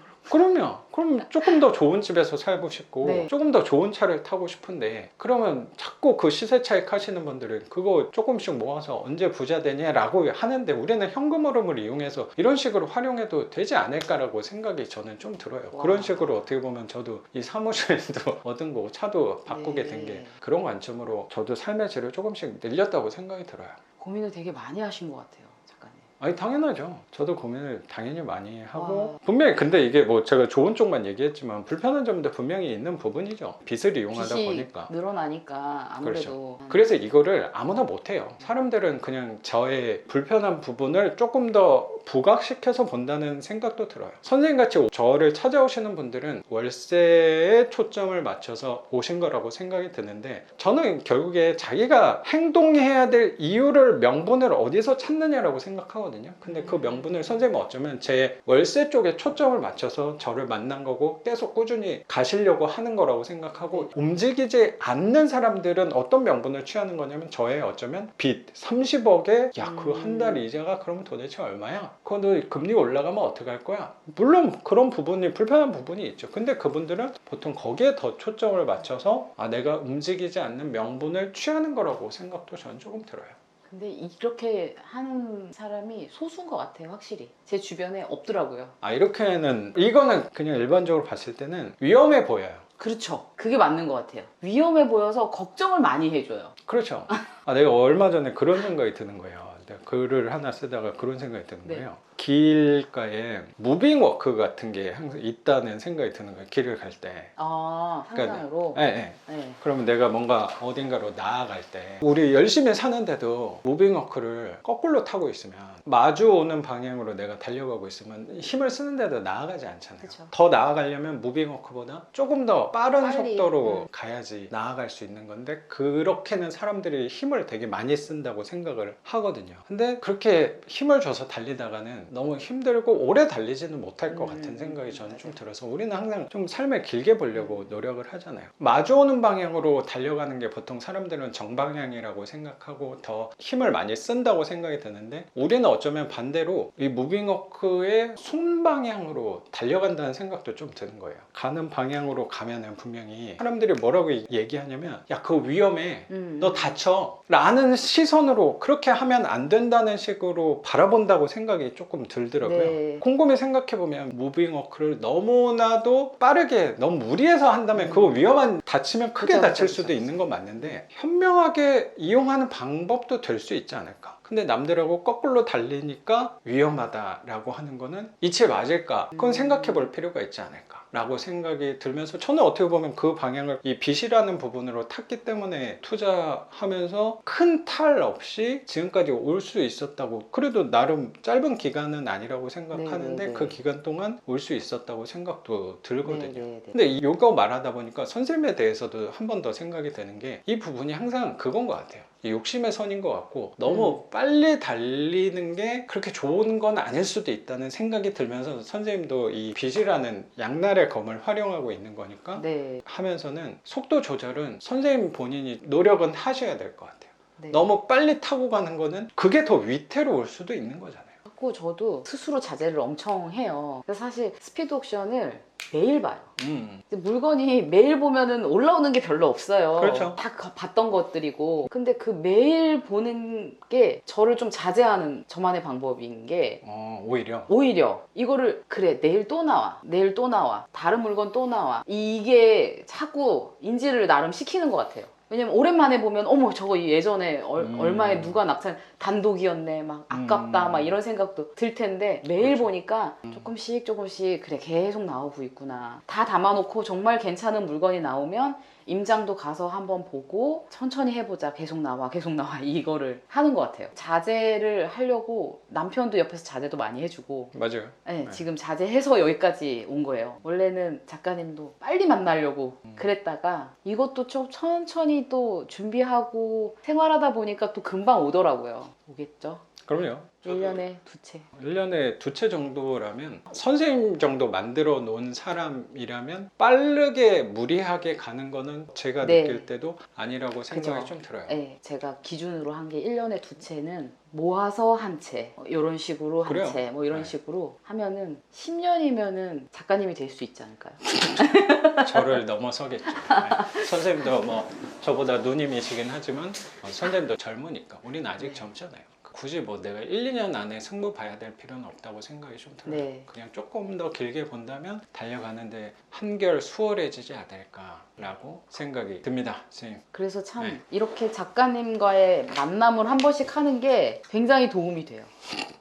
그럼 조금 더 좋은 집에서 살고 싶고 네. 조금 더 좋은 차를 타고 싶은데 그러면 자꾸 그 시세 차익 하시는 분들은 그거 조금씩 모아서 언제 부자 되냐라고 하는데 우리는 현금 흐름을 이용해서 이런 식으로 활용해도 되지 않을까라고 생각이 저는 좀 들어요. 와. 그런 식으로 어떻게 보면 저도 이 사무실도 얻은 거고 차도 바꾸게 네. 된 게 그런 관점으로 저도 삶의 질을 조금씩 늘렸다고 생각이 들어요. 고민을 되게 많이 하신 것 같아요, 작가님. 아니 당연하죠. 저도 고민을 당연히 많이 하고 와. 분명히 근데 이게 뭐 제가 좋은 쪽만 얘기했지만 불편한 점도 분명히 있는 부분이죠. 빚을 이용하다 빚이 보니까. 늘어나니까 아무래도 그래서 이거를 아무나 못해요. 사람들은 그냥 저의 불편한 부분을 조금 더 부각시켜서 본다는 생각도 들어요. 선생님같이 저를 찾아오시는 분들은 월세에 초점을 맞춰서 오신 거라고 생각이 드는데 저는 결국에 자기가 행동해야 될 이유를 명분을 어디서 찾느냐라고 생각하거든요. 근데 그 명분을 선생님은 어쩌면 제 월세 쪽에 초점을 맞춰서 저를 만난 거고 계속 꾸준히 가시려고 하는 거라고 생각하고 움직이지 않는 사람들은 어떤 명분을 취하는 거냐면 저의 어쩌면 빚 30억에 야 그 한 달 이자가 그러면 도대체 얼마야? 그거 너 금리 올라가면 어떡할 거야? 물론 그런 부분이 불편한 부분이 있죠. 근데 그분들은 보통 거기에 더 초점을 맞춰서 아 내가 움직이지 않는 명분을 취하는 거라고 생각도 저는 조금 들어요. 근데 이렇게 하는 사람이 소수인 것 같아요, 확실히. 제 주변에 없더라고요. 아 이렇게는 이거는 그냥 일반적으로 봤을 때는 위험해 보여요. 그렇죠. 그게 맞는 것 같아요. 위험해 보여서 걱정을 많이 해줘요. 그렇죠. 아 내가 얼마 전에 그런 생각이 드는 거예요. 내가 글을 하나 쓰다가 그런 생각이 드는 네. 거예요. 길가에 무빙 워크 같은 게 항상 있다는 생각이 드는 거예요. 길을 갈 때. 아, 상상으로. 예, 예. 네. 그러면 내가 뭔가 어딘가로 나아갈 때 우리 열심히 사는데도 무빙워크를 거꾸로 타고 있으면 마주 오는 방향으로 내가 달려가고 있으면 힘을 쓰는데도 나아가지 않잖아요. 그쵸. 더 나아가려면 무빙워크보다 조금 더 빠른 빨리, 속도로 가야지 나아갈 수 있는 건데 그렇게는 사람들이 힘을 되게 많이 쓴다고 생각을 하거든요. 근데 그렇게 힘을 줘서 달리다가는 너무 힘들고 오래 달리지는 못할 것 같은 생각이 저는 좀 들어서 우리는 항상 좀 삶을 길게 보려고 노력을 하잖아요. 마주오는 방향으로 달려가는 게 보통 사람들은 정방향이라고 생각하고 더 힘을 많이 쓴다고 생각이 드는데 우리는 어쩌면 반대로 이 무빙워크의 순방향으로 달려간다는 생각도 좀 드는 거예요. 가는 방향으로 가면은 분명히 사람들이 뭐라고 얘기하냐면 야 그거 위험해 너 다쳐 라는 시선으로 그렇게 하면 안 된다는 식으로 바라본다고 생각이 조금 들더라고요. 네. 곰곰이 생각해보면 무빙워크를 너무나도 빠르게 너무 무리해서 한다면 그거 위험한 다치면 크게 그쵸, 다칠 그쵸, 수도 그쵸. 있는 건 맞는데 현명하게 이용하는 방법도 될 수 있지 않을까. 근데 남들하고 거꾸로 달리니까 위험하다라고 하는 거는 이치에 맞을까? 그건 생각해 볼 필요가 있지 않을까? 라고 생각이 들면서 저는 어떻게 보면 그 방향을 이 빚이라는 부분으로 탔기 때문에 투자하면서 큰 탈 없이 지금까지 올 수 있었다고 그래도 나름 짧은 기간은 아니라고 생각하는데 네네네. 그 기간 동안 올 수 있었다고 생각도 들거든요. 네네네. 근데 이거 말하다 보니까 선생님에 대해서도 한 번 더 생각이 드는 게 이 부분이 항상 그건 것 같아요. 이 욕심의 선인 것 같고 너무 빨리 달리는 게 그렇게 좋은 건 아닐 수도 있다는 생각이 들면서 선생님도 이 빚이라는 양날의 검을 활용하고 있는 거니까 네. 하면서는 속도 조절은 선생님 본인이 노력은 하셔야 될 것 같아요. 네. 너무 빨리 타고 가는 거는 그게 더 위태로울 수도 있는 거잖아요. 자꾸 저도 스스로 자제를 엄청 해요. 그래서 사실 스피드 옥션을 매일 봐요. 근데 물건이 매일 보면은 올라오는 게 별로 없어요. 그렇죠. 다 봤던 것들이고. 근데 그 매일 보는 게 저를 좀 자제하는 저만의 방법인 게 오히려 이거를 그래 내일 또 나와 내일 또 나와 다른 물건 또 나와 이게 자꾸 인지를 나름 시키는 것 같아요. 왜냐면 오랜만에 보면 어머 저거 예전에 얼마에 누가 낙찰 단독이었네 막 아깝다 막 이런 생각도 들 텐데 매일 그렇죠. 보니까 조금씩 그래 계속 나오고 있구나 다 담아놓고 정말 괜찮은 물건이 나오면 임장도 가서 한번 보고 천천히 해보자. 계속 나와 이거를 하는 것 같아요. 자제를 하려고 남편도 옆에서 자제도 많이 해주고 맞아요. 네, 지금 자제해서 여기까지 온 거예요. 원래는 작가님도 빨리 만나려고 그랬다가 이것도 좀 천천히 또 준비하고 생활하다 보니까 또 금방 오더라고요. 오겠죠? 그럼요. 1년에 2채. 1년에 2채 정도라면 선생님 정도 만들어 놓은 사람이라면 빠르게 무리하게 가는 거는 제가 네. 느낄 때도 아니라고 생각이 그죠. 좀 들어요. 네, 제가 기준으로 한 게 1년에 2채는 모아서 한 채, 이런 식으로 한 그래요. 채, 뭐 이런 네. 식으로 하면은 10년이면은 작가님이 될 수 있지 않을까요? 저를 넘어서겠죠. 네. 선생님도 뭐 저보다 누님이시긴 하지만 선생님도 젊으니까 우리는 아직 네. 젊잖아요. 굳이 뭐 내가 1, 2년 안에 승부 봐야 될 필요는 없다고 생각이 좀 들어요. 네. 그냥 조금 더 길게 본다면 달려가는데 한결 수월해지지 않을까라고 생각이 듭니다. 선생님. 그래서 참 네. 이렇게 작가님과의 만남을 한 번씩 하는 게 굉장히 도움이 돼요.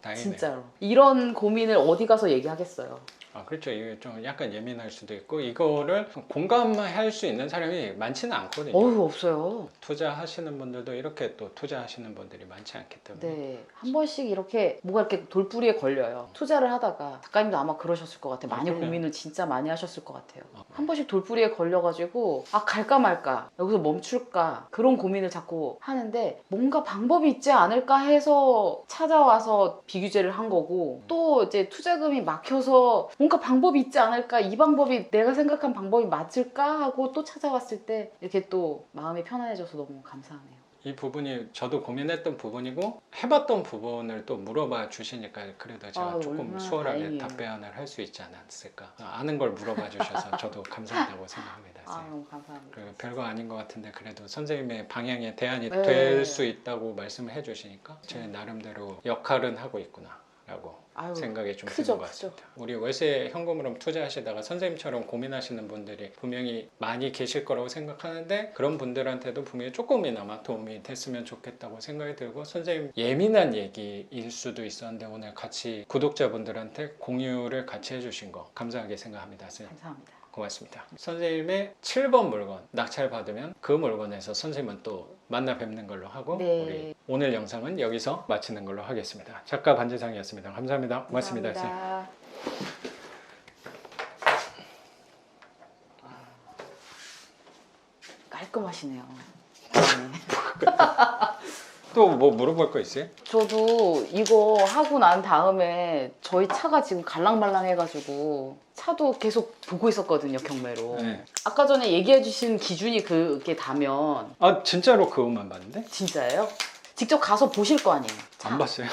다행이네요. 진짜로. 이런 고민을 어디 가서 얘기하겠어요. 아, 그렇죠. 이게 좀 약간 예민할 수도 있고 이거를 공감할 수 있는 사람이 많지는 않거든요. 어휴, 없어요. 투자하시는 분들도 이렇게 또 투자하시는 분들이 많지 않기 때문에. 네, 한 번씩 이렇게 뭐가 이렇게 돌뿌리에 걸려요. 투자를 하다가 작가님도 아마 그러셨을 것 같아요. 많이 그럼요. 고민을 진짜 많이 하셨을 것 같아요. 한 번씩 돌뿌리에 걸려가지고 아, 갈까 말까, 여기서 멈출까, 그런 고민을 자꾸 하는데 뭔가 방법이 있지 않을까 해서 찾아와서 비규제를 한 거고, 또 이제 투자금이 막혀서 뭔가 방법이 있지 않을까, 이 방법이 내가 생각한 방법이 맞을까 하고 또 찾아왔을 때 이렇게 또 마음이 편안해져서 너무 감사하네요. 이 부분이 저도 고민했던 부분이고 해봤던 부분을 또 물어봐 주시니까 그래도 제가 아, 조금 얼마나 수월하게 다행이에요. 답변을 할 수 있지 않았을까. 아는 걸 물어봐 주셔서 저도 감사하다고 생각합니다. 아, 선생님. 너무 감사합니다. 그리고 별거 아닌 것 같은데 그래도 선생님의 방향의 대안이 네. 될 수 있다고 말씀을 해주시니까 제 나름대로 역할은 하고 있구나 라고 아유, 생각이 좀 크죠, 드는 것 같습니다. 우리 월세 현금으로 투자하시다가 선생님처럼 고민하시는 분들이 분명히 많이 계실 거라고 생각하는데 그런 분들한테도 분명히 조금이나마 도움이 됐으면 좋겠다고 생각이 들고 선생님 예민한 얘기일 수도 있었는데 오늘 같이 구독자분들한테 공유를 같이 해주신 거 감사하게 생각합니다. 선생님. 감사합니다. 고맙습니다. 선생님의 7번 물건 낙찰 받으면 그 물건에서 선생님은 또 만나 뵙는 걸로 하고 네. 우리 오늘 영상은 여기서 마치는 걸로 하겠습니다. 작가 반지상이었습니다. 감사합니다. 고맙습니다. 선생님. 감사합니다. 깔끔하시네요. 네. 또 뭐 물어볼 거 있어요? 저도 이거 하고 난 다음에 저희 차가 지금 갈랑말랑 해가지고 차도 계속 보고 있었거든요, 경매로. 네. 아까 전에 얘기해 주신 기준이 그게 다면 아 진짜로 그것만 봤는데? 진짜예요? 직접 가서 보실 거 아니에요? 차. 안 봤어요.